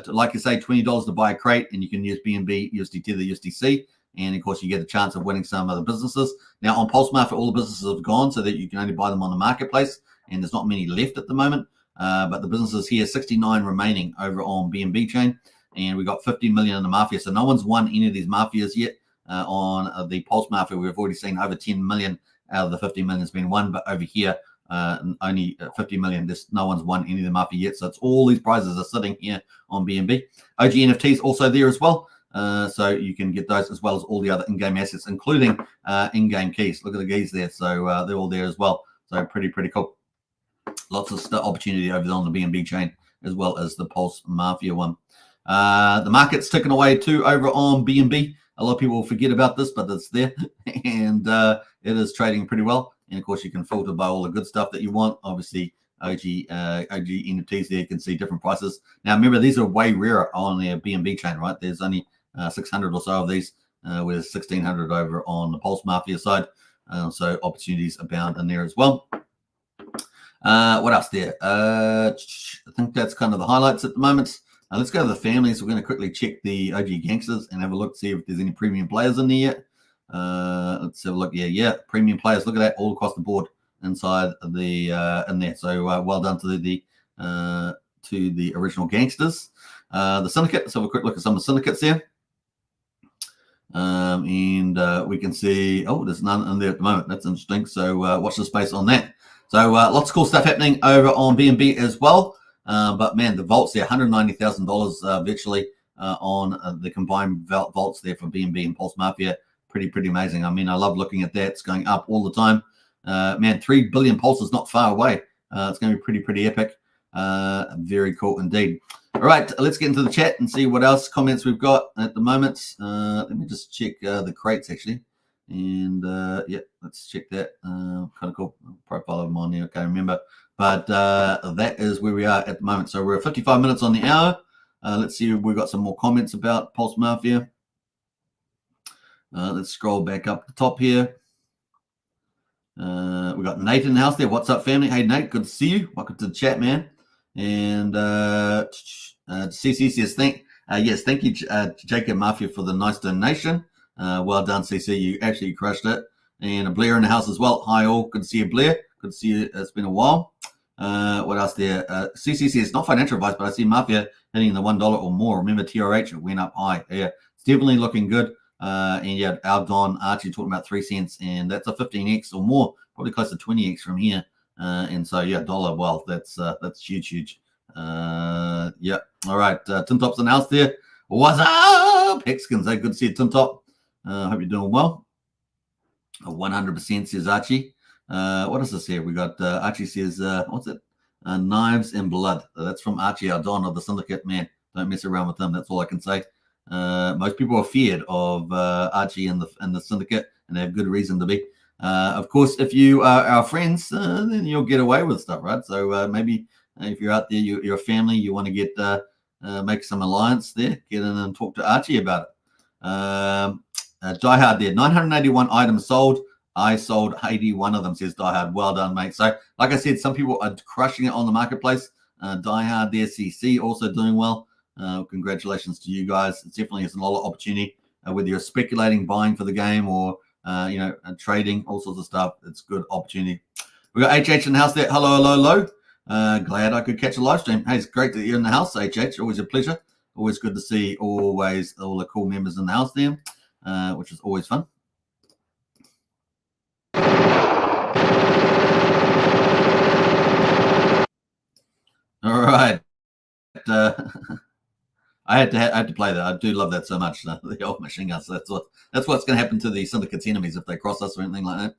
Like I say, $20 to buy a crate, and you can use BNB, USD Tether, USDC. And of course, you get a chance of winning some of the businesses. Now, on Pulse Mafia, all the businesses have gone so that you can only buy them on the marketplace. And there's not many left at the moment. But the businesses here, 69 remaining over on BNB chain. And we got 50 million in the Mafia. So no one's won any of these Mafias yet. On the Pulse Mafia, we've already seen over 10 million out of the 50 million has been won. But over here, only 50 million. No one's won any of the Mafia yet. So it's all these prizes are sitting here on BNB. OG NFTs also there as well. So you can get those as well as all the other in-game assets, including in-game keys. Look at the keys there. So they're all there as well. So pretty cool. Lots of opportunity over there on the BNB chain as well as the Pulse Mafia one. The market's ticking away too over on BNB. A lot of people forget about this, but it's there. And it is trading pretty well. And of course, you can filter by all the good stuff that you want. Obviously, OG NFTs there, you can see different prices. Now, remember, these are way rarer on the BNB chain, right? There's only 600 or so of these, with 1,600 over on the Pulse Mafia side. So opportunities abound in there as well. What else there? I think that's kind of the highlights at the moment. Let's go to the families. We're going to quickly check the OG Gangsters and have a look, see if there's any premium players in there yet. Let's have a look. Yeah, premium players. Look at that, all across the board inside the in there. So well done to the original Gangsters. The Syndicate. Let's have a quick look at some of the syndicates here. And we can see, there's none in there at the moment. That's interesting. So watch the space on that. So lots of cool stuff happening over on BNB as well. But man, the vaults there, $190,000 virtually on the combined vaults there for BNB and Pulse Mafia. Pretty amazing. I mean, I love looking at that. It's going up all the time. Man, 3 billion pulses not far away. It's going to be pretty epic. Very cool indeed. All right, let's get into the chat and see what else comments we've got at the moment. Let me just check the crates actually. And yeah, let's check that. Kind of cool profile of mine here. I can't remember. But that is where we are at the moment. So we're at 55 minutes on the hour. Let's see if we've got some more comments about Pulse Mafia. Let's scroll back up the top here. We got Nate in the house there. What's up, family? Hey, Nate, good to see you. Welcome to the chat, man. And CC says, yes, thank you, Jacob Mafia, for the nice donation. Well done, CC. You actually crushed it. And Blair in the house as well. Hi, all. Good to see you, Blair. Good to see you. It's been a while. What else there? CC says, not financial advice, but I see Mafia hitting the $1 or more. Remember, TRH, it went up high. Yeah, it's definitely looking good. And yeah, our Don Archie talking about 3 cents, and that's a 15x or more, probably close to 20x from here. And so yeah, dollar. Well, that's huge. Yeah. All right. Tin Top's announced there. What's up, Hexkins? Hey, good to see you, Tin Top. Hope you're doing well. 100% says Archie. What does this here? We got Archie says, what's it? Knives and blood. That's from Archie, our Don of the Syndicate. Man, don't mess around with them. That's all I can say. Most people are feared of Archie and the Syndicate, and they have good reason to be. Of course, if you are our friends, then you'll get away with stuff, right? So maybe if you're out there, you're a family, you want to get make some alliance there, get in and talk to Archie about it. Die Hard there, 981 items sold. I sold 81 of them, says Die Hard. Well done, mate. So, like I said, some people are crushing it on the marketplace. Die Hard there, CC also doing well. Congratulations to you guys. It definitely is a lot of opportunity, whether you're speculating, buying for the game, or trading, all sorts of stuff. It's good opportunity. We got HH in the house there. Hello. Glad I could catch a live stream. Hey, it's great that you're in the house, HH. Always a pleasure. Always good to see always all the cool members in the house there, which is always fun. All right. I had to play that. I do love that so much. The old machine guns. So that's what's going to happen to the Syndicate's enemies if they cross us or anything like that.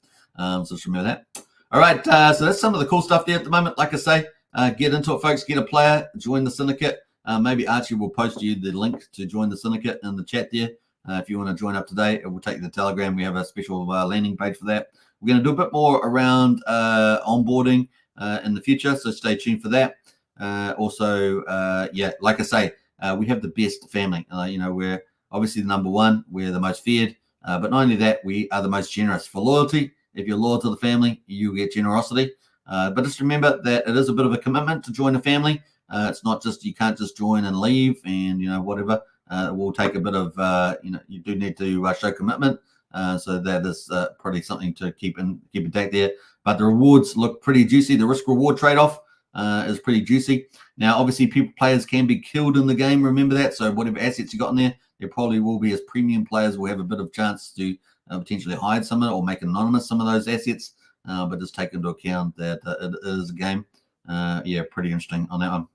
So just remember that. All right. So that's some of the cool stuff there at the moment. Like I say, get into it, folks. Get a player. Join the Syndicate. Maybe Archie will post you the link to join the Syndicate in the chat there. If you want to join up today, it will take you to the Telegram. We have a special landing page for that. We're going to do a bit more around onboarding in the future. So stay tuned for that. Also, like I say, we have the best family. We're obviously the number one. We're the most feared. But not only that, we are the most generous. For loyalty, if you're loyal to the family, you get generosity. But just remember that it is a bit of a commitment to join a family. It's not just, you can't just join and leave and, whatever. It will take a bit of, you do need to show commitment. So that is probably something to keep intact there. But the rewards look pretty juicy. The risk-reward trade-off is pretty juicy. Now, obviously, players can be killed in the game. Remember that. So whatever assets you got in there, there probably will be, as premium players, will have a bit of chance to potentially hide some of it or make anonymous some of those assets. But just take into account that it is a game. Pretty interesting on that one.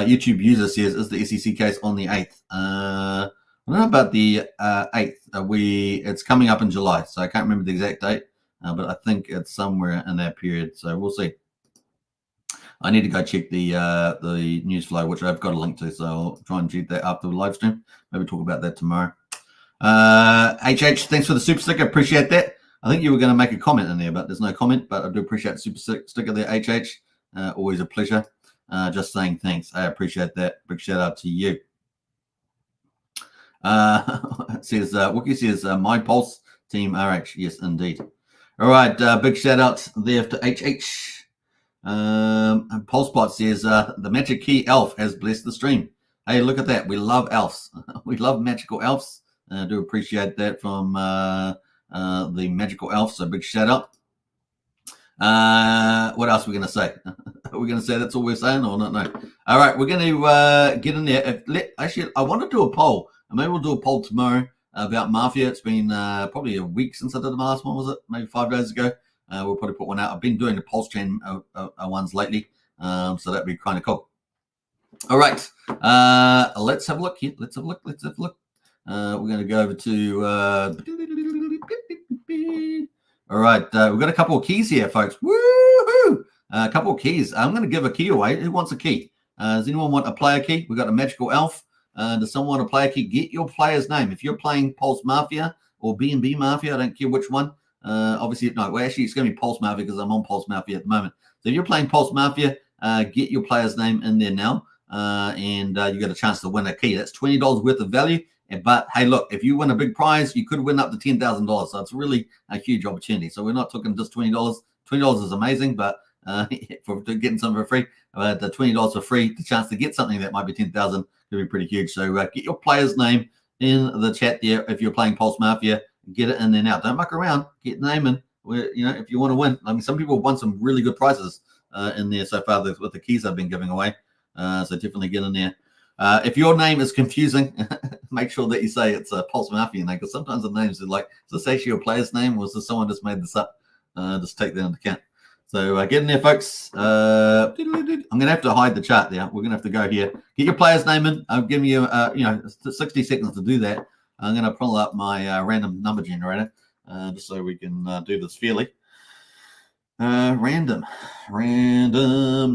YouTube user says, is the SEC case on the 8th? I don't know about the 8th. It's coming up in July, so I can't remember the exact date, but I think it's somewhere in that period. So we'll see. I need to go check the news flow, which I've got a link to, so I'll try and check that after the live stream. Maybe talk about that tomorrow. HH, thanks for the super sticker. Appreciate that. I think you were going to make a comment in there, but there's no comment. But I do appreciate the super sticker there, HH. Always a pleasure. Just saying thanks. I appreciate that. Big shout out to you. Says Wookie says my Pulse Team RH. Yes, indeed. All right. Big shout out there to HH. Pulsebot says the magic key elf has blessed the stream. Hey, look at that. We love elves. We love magical elves. I do appreciate that from the magical elf. So big shout out. What else are we going to say? Are we going to say that's all we're saying or not? No. All right. We're going to get in there. Actually, I want to do a poll. Maybe we'll do a poll tomorrow about Mafia. It's been probably a week since I did the last one, was it? Maybe 5 days ago. We'll probably put one out. I've been doing the Pulsechain ones lately, so that'd be kind of cool. All right, let's have a look here. Let's have a look. We're going to go over to. All right, we've got a couple of keys here, folks. Woohoo! A couple of keys. I'm going to give a key away. Who wants a key? Does anyone want a player key? We've got a magical elf. Does someone want a player key? Get your player's name. If you're playing Pulse Mafia or B&B Mafia, I don't care which one. Obviously, no, well, actually, it's going to be Pulse Mafia because I'm on Pulse Mafia at the moment. So if you're playing Pulse Mafia, get your player's name in there now, and you get a chance to win a key. That's $20 worth of value. But hey, look, if you win a big prize, you could win up to $10,000. So it's really a huge opportunity. So we're not talking just $20. $20 is amazing, but for getting something for free, the $20 for free, the chance to get something that might be $10,000 could be pretty huge. So get your player's name in the chat there. If you're playing Pulse Mafia, get it in there now. Don't muck around. Get the name in. If you want to win. I mean, some people have won some really good prizes in there so far with the keys I've been giving away. So definitely get in there. If your name is confusing, make sure that you say it's a Pulse Mafia name, because sometimes the names are like, is this actually your player's name, or is this someone just made this up? Just take that into account. So get in there, folks. I'm going to have to hide the chart there. We're going to have to go here. Get your player's name in. I'm giving you, 60 seconds to do that. I'm going to pull up my random number generator just so we can do this fairly. Random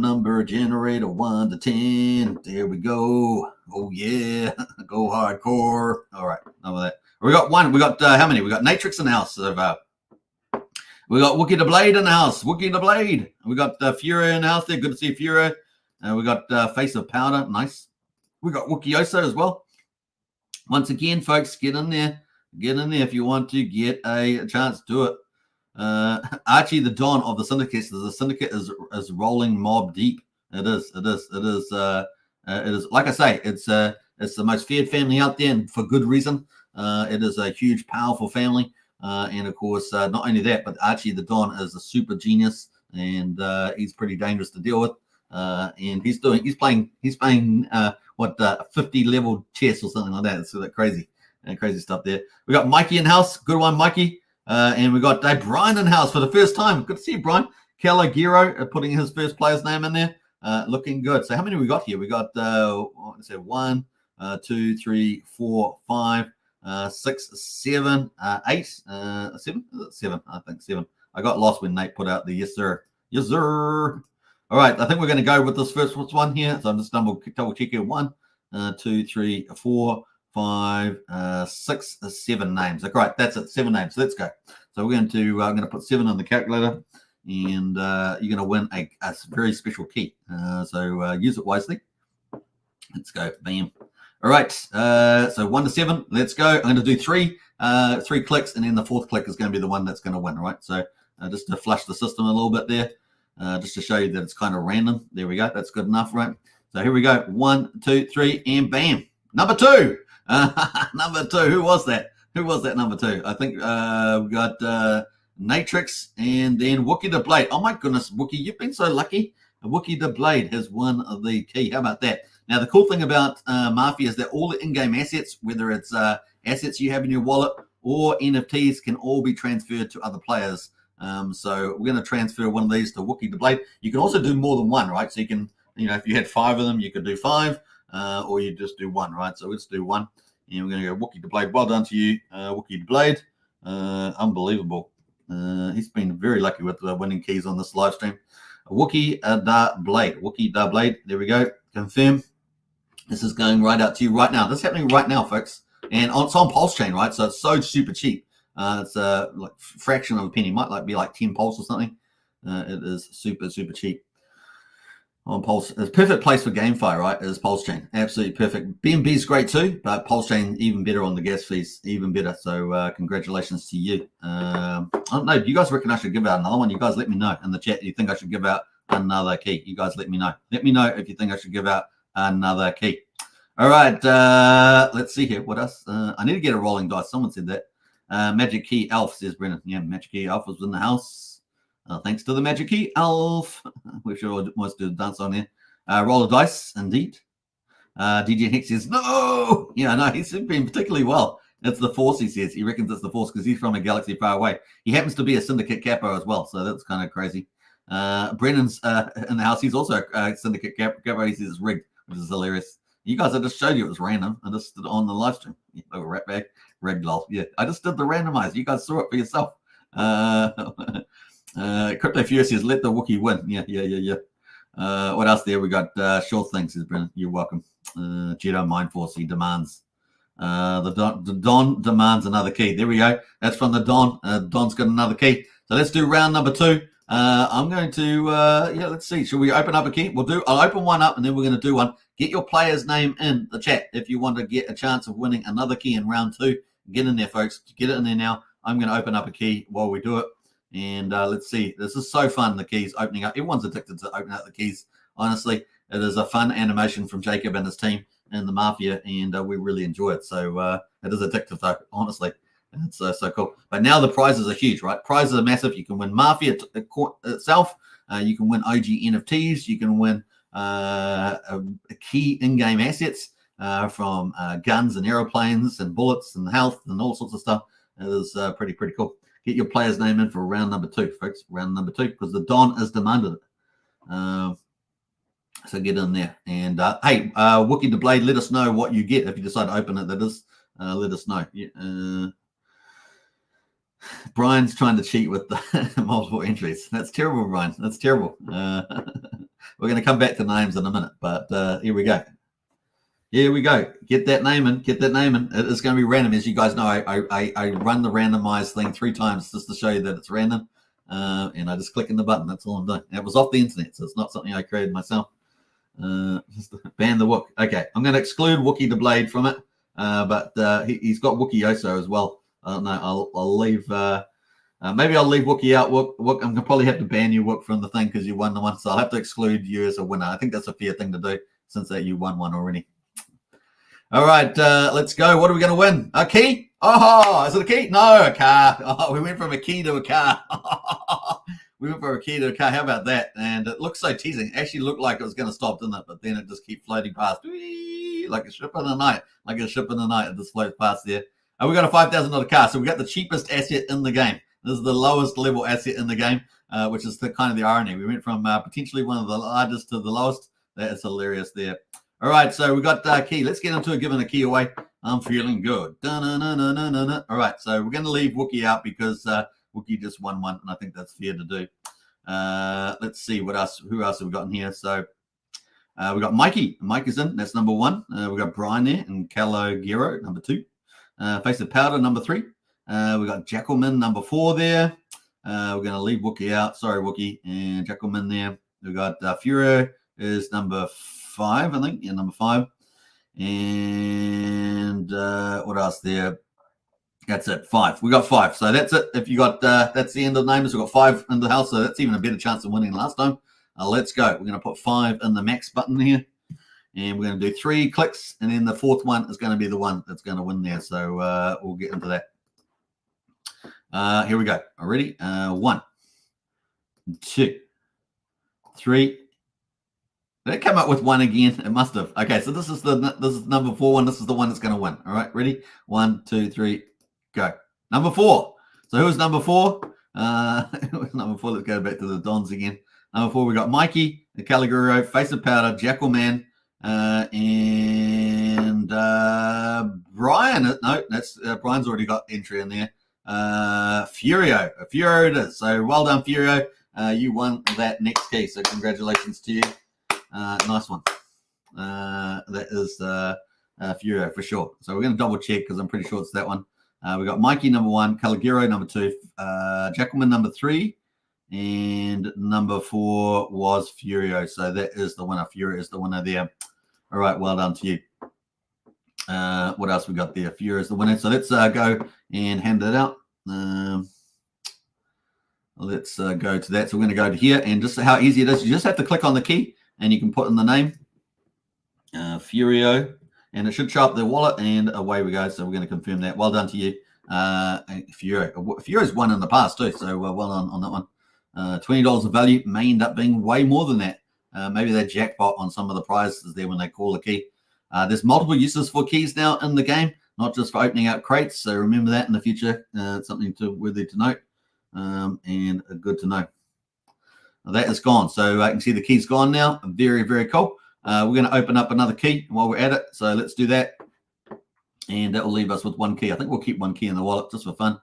number generator 1 to 10. There we go. Oh yeah, go hardcore. All right, enough of that. We got one. We got how many? We got Natrix in the house. We got Wookie the Blade in the house. Wookie the Blade. We got Furo in the house there. Good to see Furo. We got Face of Powder. Nice. We got Wookioso as well. Once again, folks, get in there. Get in there if you want to get a chance. Do it. Archie the Don of the Syndicate says the Syndicate is rolling mob deep. It is. Like I say, it's the most feared family out there, and for good reason. It is a huge, powerful family, and of course, not only that, but Archie the Don is a super genius, and he's pretty dangerous to deal with. And he's playing 50 level chess or something like that. It's like crazy stuff there. We got Mikey in house. Good one, Mikey. And we got Brian in house for the first time. Good to see you, Brian. Calagiro putting his first player's name in there. Looking good. So how many we got here? We got 1, 2, 3, 4, 5, 6, 7, 8, 7. Seven, I think 7. I got lost when Nate put out the yes sir. Yes sir. All right, I think we're going to go with this first one here. So I'm just double check here. 1, 2, 3, 4, 5, 6, 7 names. All right, that's it. 7 names. Let's go. So we're going to I'm going to put 7 on the calculator, and you're going to win a very special key. So use it wisely. Let's go. Bam. All right. So 1 to 7. Let's go. I'm going to do 3 clicks, and then the 4th click is going to be the one that's going to win. All right. So just to flush the system a little bit there, just to show you that it's kind of random. There we go. That's good enough, right? So here we go. 1, 2, 3, and bam. Number 2. Number 2. Who was that? Who was that number 2? I think we got Natrix and then Wookie the Blade. Oh my goodness, Wookie, you've been so lucky. Wookie the Blade has won the key. How about that? Now, the cool thing about Mafia is that all the in-game assets, whether it's assets you have in your wallet or NFTs, can all be transferred to other players. So we're going to transfer one of these to Wookie the Blade. You can also do more than one, right? So you can, if you had 5 of them, you could do 5. Or you just do 1, right? So let's do 1. And we're going to go Wookie the Blade. Well done to you, Wookie the Blade. Unbelievable. He's been very lucky with winning keys on this live stream. Wookie the Blade. Wookie the Blade. There we go. Confirm. This is going right out to you right now. This is happening right now, folks. And it's on Pulsechain, right? So it's so super cheap. It's like fraction of a penny. Might be like 10 Pulse or something. It is super, super cheap. On Pulse, it's a perfect place for GameFi, right? Is Pulsechain absolutely perfect? BNB is great too, but Pulsechain even better on the gas fees, even better. So congratulations to you. I don't know. Do you guys reckon I should give out another one? You guys let me know in the chat. Do you think I should give out another key? You guys let me know. Let me know if you think I should give out another key. All right. Let's see here. What else? I need to get a rolling dice. Someone said that. Magic Key Elf says Brennan. Yeah, Magic Key Elf was in the house. Thanks to the Magic Key Elf. We sure wants to dance on here. Roll a dice, indeed. DJ Hex says, no! Yeah, no, he's been particularly well. It's the Force, he says. He reckons it's the Force because he's from a galaxy far away. He happens to be a Syndicate Capo as well, so that's kind of crazy. Brennan's in the house. He's also a Syndicate Capo. He says it's rigged, which is hilarious. You guys, I just showed you it was random. I just did it on the live stream. Oh, rat bag. Rigged lol. Yeah, I just did the randomize. You guys saw it for yourself. Crypto Fury says, let the Wookiee win. Yeah. What else there? We got Sure Thing, says Brennan. You're welcome. Jedi Mind Force, he demands. The Don demands another key. There we go. That's from the Don. Don's got another key. So let's do round number 2. I'm going to, let's see. Should we open up a key? I'll open one up and then we're going to do one. Get your player's name in the chat if you want to get a chance of winning another key in round 2. Get in there, folks. Get it in there now. I'm going to open up a key while we do it. And let's see. This is so fun, the keys opening up. Everyone's addicted to opening up the keys. Honestly, it is a fun animation from Jacob and his team and the Mafia, and we really enjoy it. So it is addictive, though, honestly. It's so cool. But now the prizes are huge, right? Prizes are massive. You can win Mafia itself. You can win OG NFTs. You can win key in-game assets from guns and aeroplanes and bullets and health and all sorts of stuff. It is pretty cool. Get your player's name in for round number 2, folks. Round number 2, because the Don has demanded it. So get in there. And hey, Wookie the Blade, let us know what you get if you decide to open it. That is, let us know. Yeah, Brian's trying to cheat with the multiple entries. That's terrible, Brian. That's terrible. We're going to come back to names in a minute, but here we go. Here we go. Get that name in. Get that name in. It is going to be random. As you guys know, I run the randomized thing 3 times just to show you that it's random. And I just click in the button. That's all I'm doing. It was off the internet, so it's not something I created myself. Just ban the Wook. Okay, I'm going to exclude Wookie the Blade from it. But he's got Wookie Oso as well. No, I'll leave. Maybe I'll leave Wookie out. Wook, I'm going to probably have to ban you, Wook, from the thing because you won the one. So I'll have to exclude you as a winner. I think that's a fair thing to do since that you won one already. All right, let's go. What are we going to win? A key? Oh, is it a key? No, a car. Oh, we went from a key to a car. We went from a key to a car. How about that? And it looks so teasing. It actually looked like it was going to stop, didn't it? But then it just keeps floating past. Whee, like a ship in the night. Like a ship in the night. It just floats past there. And we got a $5,000 car. So we got the cheapest asset in the game. This is the lowest level asset in the game, which is the kind of the irony. We went from potentially one of the largest to the lowest. That is hilarious there. All right, so we got key. Let's get into it, giving a key away. I'm feeling good. All right, so we're going to leave Wookie out because Wookie just won one, and I think that's fair to do. Let's see what else. Who else have we got in here? So we got Mikey. Mike is in. That's number 1. We got Brian there and Calogero, number 2. Face of Powder, number 3. We got Jackalman, number 4 there. We're going to leave Wookie out. Sorry, Wookie. And Jackalman there. We got Furo is number 5, I think. Yeah, number 5. And what else there? That's it. 5. We got 5. So that's it. If you got that's the end of the names. We've got 5 in the house, so that's even a better chance of winning last time. Let's go. We're going to put 5 in the max button here. And we're going to do 3 clicks, and then the 4th one is going to be the one that's going to win there. So we'll get into that. Here we go. Ready? 1, 2, 3. Did it come up with 1 again? It must have. Okay, so this is number 4 one. This is the one that's going to win. All right, ready? 1, 2, 3, go. Number 4. So who's number 4? Number 4. Let's go back to the Dons again. Number 4, we got Mikey, the Caliguro, Face of Powder, Jackalman, and Brian. No, that's Brian's already got entry in there. Furio. Furio it is. So well done, Furio. You won that next key. So congratulations to you. Nice one. That is Furio for sure. So we're going to double check because I'm pretty sure it's that one. We got Mikey number 1, Caliguro number 2, Jackalman number 3, and number 4 was Furio. So that is the winner. Furio is the winner there. All right, well done to you. What else we got there? Furio is the winner. So let's go and hand it out. Let's go to that. So we're going to go to here, and just how easy it is. You just have to click on the key, and you can put in the name, Furio, and it should show up the wallet, and away we go. So we're going to confirm that. Well done to you, Furio. Furio's won in the past too, so well done on that one. $20 of value may end up being way more than that. Maybe they jackpot on some of the prizes there when they call the key. There's multiple uses for keys now in the game, not just for opening out crates. So remember that in the future. It's something worthy to note, and good to know. That is gone. So I can see the key's gone now. Very, very cool. We're going to open up another key while we're at it. So let's do that. And that will leave us with 1 key. I think we'll keep 1 key in the wallet just for fun.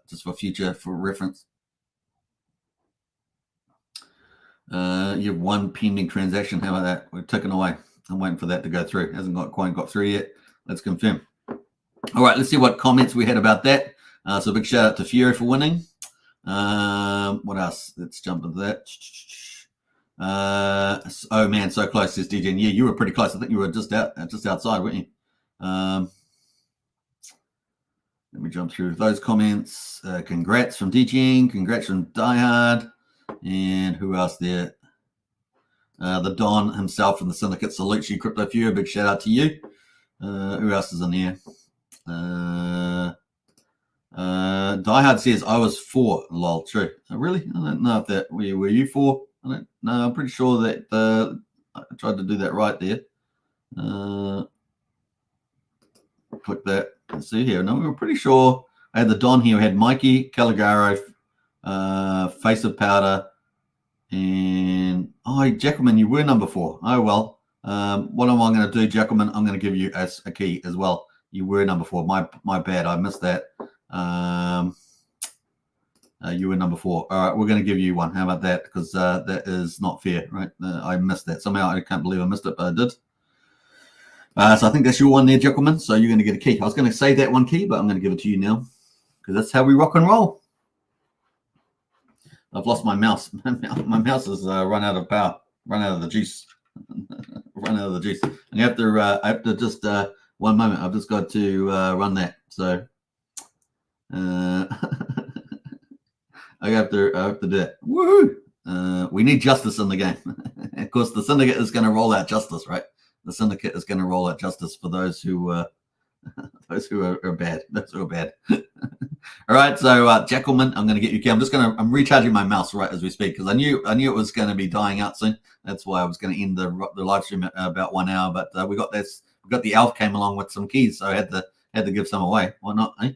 Just for future, for reference. You have one pending transaction. How about that? We're ticking away. I'm waiting for that to go through. Hasn't quite got through yet. Let's confirm. All right, let's see what comments we had about that. So big shout out to Fury for winning. What else? Let's jump into that. Oh man, so close, says DJ. Yeah, you were pretty close. I think you were just outside, weren't you? Let me jump through those comments. Congrats from DJing. Congrats from Diehard. And who else there? The Don himself from the Syndicate salutes you, Crypto Fury. Big shout out to you. Who else is in there? Diehard says I was 4. Lol, true. Really? I don't know if that were you 4. I don't know. I'm pretty sure that I tried to do that right there. Click that. Let's see here. No, we were pretty sure. I had the Don here. We had Mikey, Caligaro, Face of Powder, and Jackelman, you were number 4. Oh well. What am I going to do, Jackelman? I'm going to give you a key as well. You were number 4. My bad. I missed that. You were number 4. All right, we're going to give you one. How about that? Because that is not fair, right? I missed that. Somehow I can't believe I missed it, but I did. So I think that's your one there, Jackelman. So you're going to get a key. I was going to save that one key, but I'm going to give it to you now because that's how we rock and roll. I've lost my mouse. My mouse has run out of power, run out of the juice. Run out of the juice. And I have to just one moment. I've just got to run that. So I have to do it. Woohoo! We need justice in the game. Of course, the Syndicate is going to roll out justice, right? The Syndicate is going to roll out justice for those who are bad. Those who are bad. All right, so Jackelman, I'm going to get you key. I'm recharging my mouse right as we speak because I knew it was going to be dying out soon. That's why I was going to end the live stream at about 1 hour. But we got this. We got the elf came along with some keys, so I had to give some away. Why not? Eh?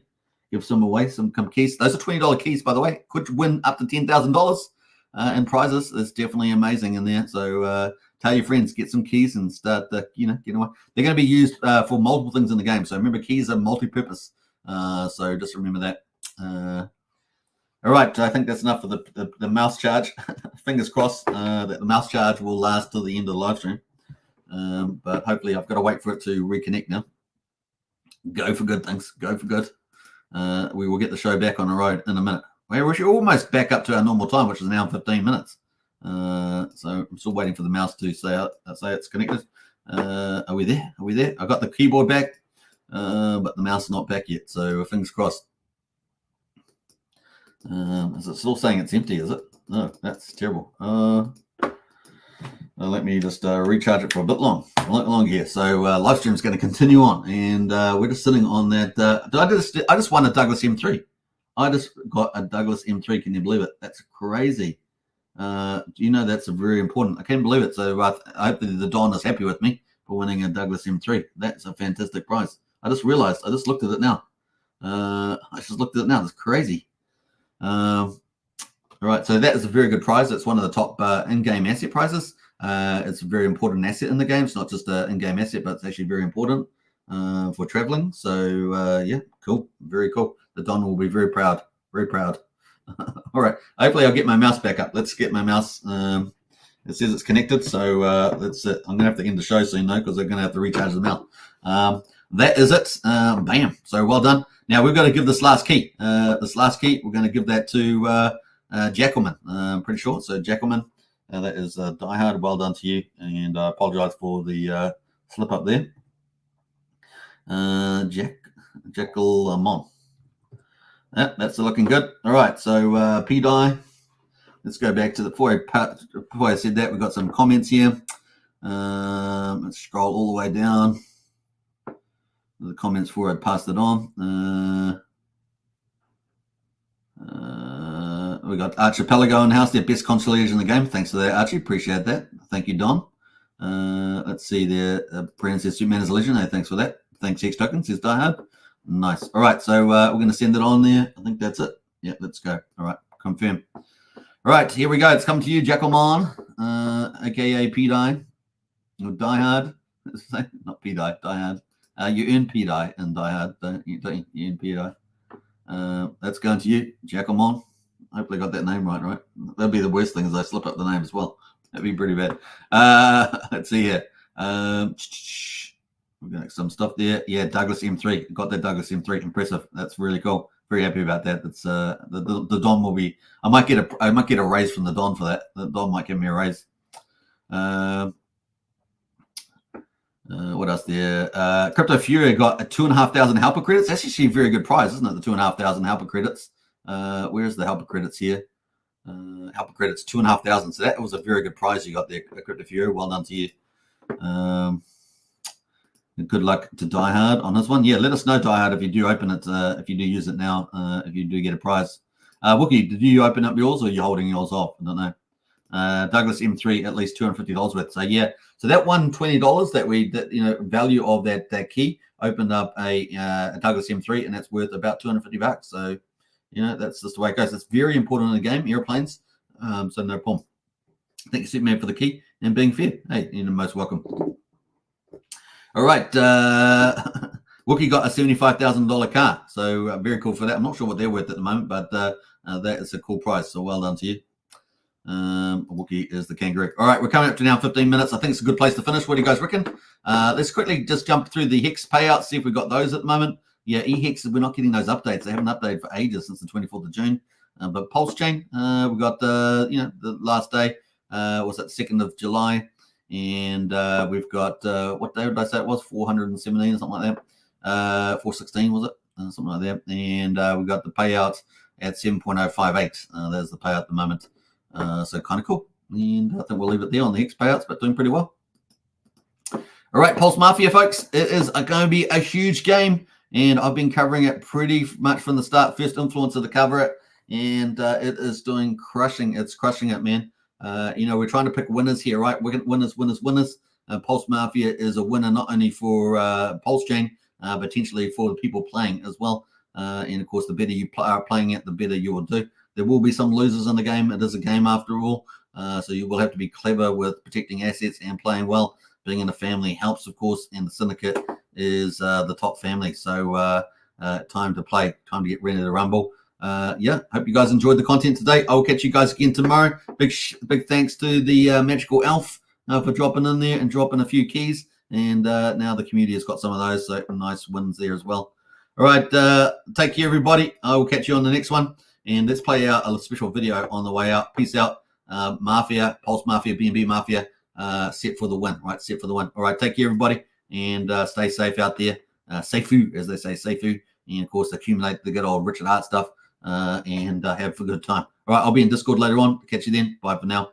Give some away, some keys. Those are $20 keys, by the way. Could win up to $10,000 in prizes. It's definitely amazing in there. So tell your friends, get some keys and start get away. They're going to be used for multiple things in the game. So remember, keys are multi-purpose. So just remember that. All right, I think that's enough for the mouse charge. Fingers crossed that the mouse charge will last till the end of the live stream. But hopefully I've got to wait for it to reconnect now. Go for good things. Go for good. We will get the show back on the road in a minute. We're almost back up to our normal time, which is an hour and 15 minutes. So I'm still waiting for the mouse to say it's connected. Are we there? Are we there? I got the keyboard back, but the mouse is not back yet. So fingers crossed. Is it still saying it's empty? Is it? No, that's terrible. Let me just recharge it for a bit long here. So live stream is going to continue on, and we're just sitting on that. I just won a Douglas M3. I just got a Douglas M3. Can you believe it? That's crazy. That's very important. I can't believe it. So I hope that the Don is happy with me for winning a Douglas M3. That's a fantastic prize. I just realized. I just looked at it now. That's crazy. All right, so that is a very good prize. It's one of the top in-game asset prizes. It's a very important asset in the game. It's not just an in-game asset, but it's actually very important for traveling. So yeah, cool, very cool. The Don will be very proud, very proud. All right, hopefully I'll get my mouse back up. Let's get my mouse. It says it's connected, so that's it. I'm gonna have to end the show soon though, because I'm gonna have to recharge the mouse. That is it. Bam. So well done. Now we've got to give this last key. We're going to give that to Jackelman. I'm pretty sure. So Jackelman, that is Diehard. Well done to you, and I apologize for the slip up there. Jackelman. That's looking good. All right. So P-Die. Let's go back to before I said that, we've got some comments here. Let's scroll all the way down. The comments before I passed it on. We got Archipelago in house, their best conciliation in the game. Thanks for that, Archie. Appreciate that. Thank you, Don. Let's see there. Brand says Superman is a legend. Hey, thanks for that. Thanks, Hex Token, says Diehard. Nice. All right, so we're going to send it on there. I think that's it. Yeah, let's go. All right, confirm. All right, here we go. It's come to you, Jackelman, aka P-Die, or Diehard. Not P-Die, Diehard. You earn P-Die and Diehard, don't you? You earn P-Die. That's going to you, Jackelman. Hopefully I got that name right? That'd be the worst thing is I slip up the name as well. That'd be pretty bad. Let's see here. We've got some stuff there. Yeah, Douglas M3. Got that Douglas M3. Impressive. That's really cool. Very happy about that. That's the Don will be. I might get a raise from the Don for that. The Don might give me a raise. What else there? Crypto Fury got a 2,500 helper credits. That's actually a very good prize, isn't it? The 2,500 helper credits. Where's the helper credits here? Helper credits 2,500. So that was a very good prize you got there, Crypto Fury. Well done to you. Good luck to Die Hard on this one. Yeah, let us know, Die Hard, if you do open it, if you do use it now, if you do get a prize. Wookie, did you open up yours or are you holding yours off? I don't know. Douglas M3 at least $250 worth. So yeah, so that $120 that value of that key opened up a Douglas M3, and that's worth about $250. So that's just the way it goes. It's very important in the game, airplanes. So no problem. Thank you, Superman, for the key and being fair. Hey, you're most welcome. All right, Wookie got a $75,000 car, so very cool for that. I'm not sure what they're worth at the moment, but that is a cool prize. So well done to you. Wookie is the kangaroo. All right, we're coming up to now 15 minutes. I think it's a good place to finish. What do you guys reckon? Let's quickly just jump through the Hex payouts, see if we've got those at the moment. Yeah, eHex, we're not getting those updates. They haven't updated for ages since the 24th of June. But Pulsechain, we got the last day was that 2nd of July, and we've got what day did I say it was? 417 or something like that. 416 was it? Something like that. And we got the payouts at 7.058. There's the payout at the moment. So kind of cool. And I think we'll leave it there on the Hex payouts, but doing pretty well. All right, Pulse Mafia, folks. It is going to be a huge game, and I've been covering it pretty much from the start. First influencer to cover it, and it is doing crushing. It's crushing it, man. We're trying to pick winners here, right? We're winners. Pulse Mafia is a winner not only for Pulsechain, potentially for the people playing as well. And of course, the better you are playing it, the better you will do. There will be some losers in the game. It is a game after all. So you will have to be clever with protecting assets and playing well. Being in a family helps, of course, and the syndicate is the top family. So time to play, time to get ready to rumble. Hope you guys enjoyed the content today. I'll catch you guys again tomorrow. Big thanks to the Magical Elf for dropping in there and dropping a few keys. And now the community has got some of those, so nice wins there as well. All right, take care, everybody. I will catch you on the next one. And let's play out a special video on the way out. Peace out. Mafia, Pulse Mafia, BNB Mafia, set for the win, right? Set for the win. All right, take care, everybody, and stay safe out there. Safeu, as they say, Safeu. And, of course, accumulate the good old Richard Hart stuff and have a good time. All right, I'll be in Discord later on. Catch you then. Bye for now.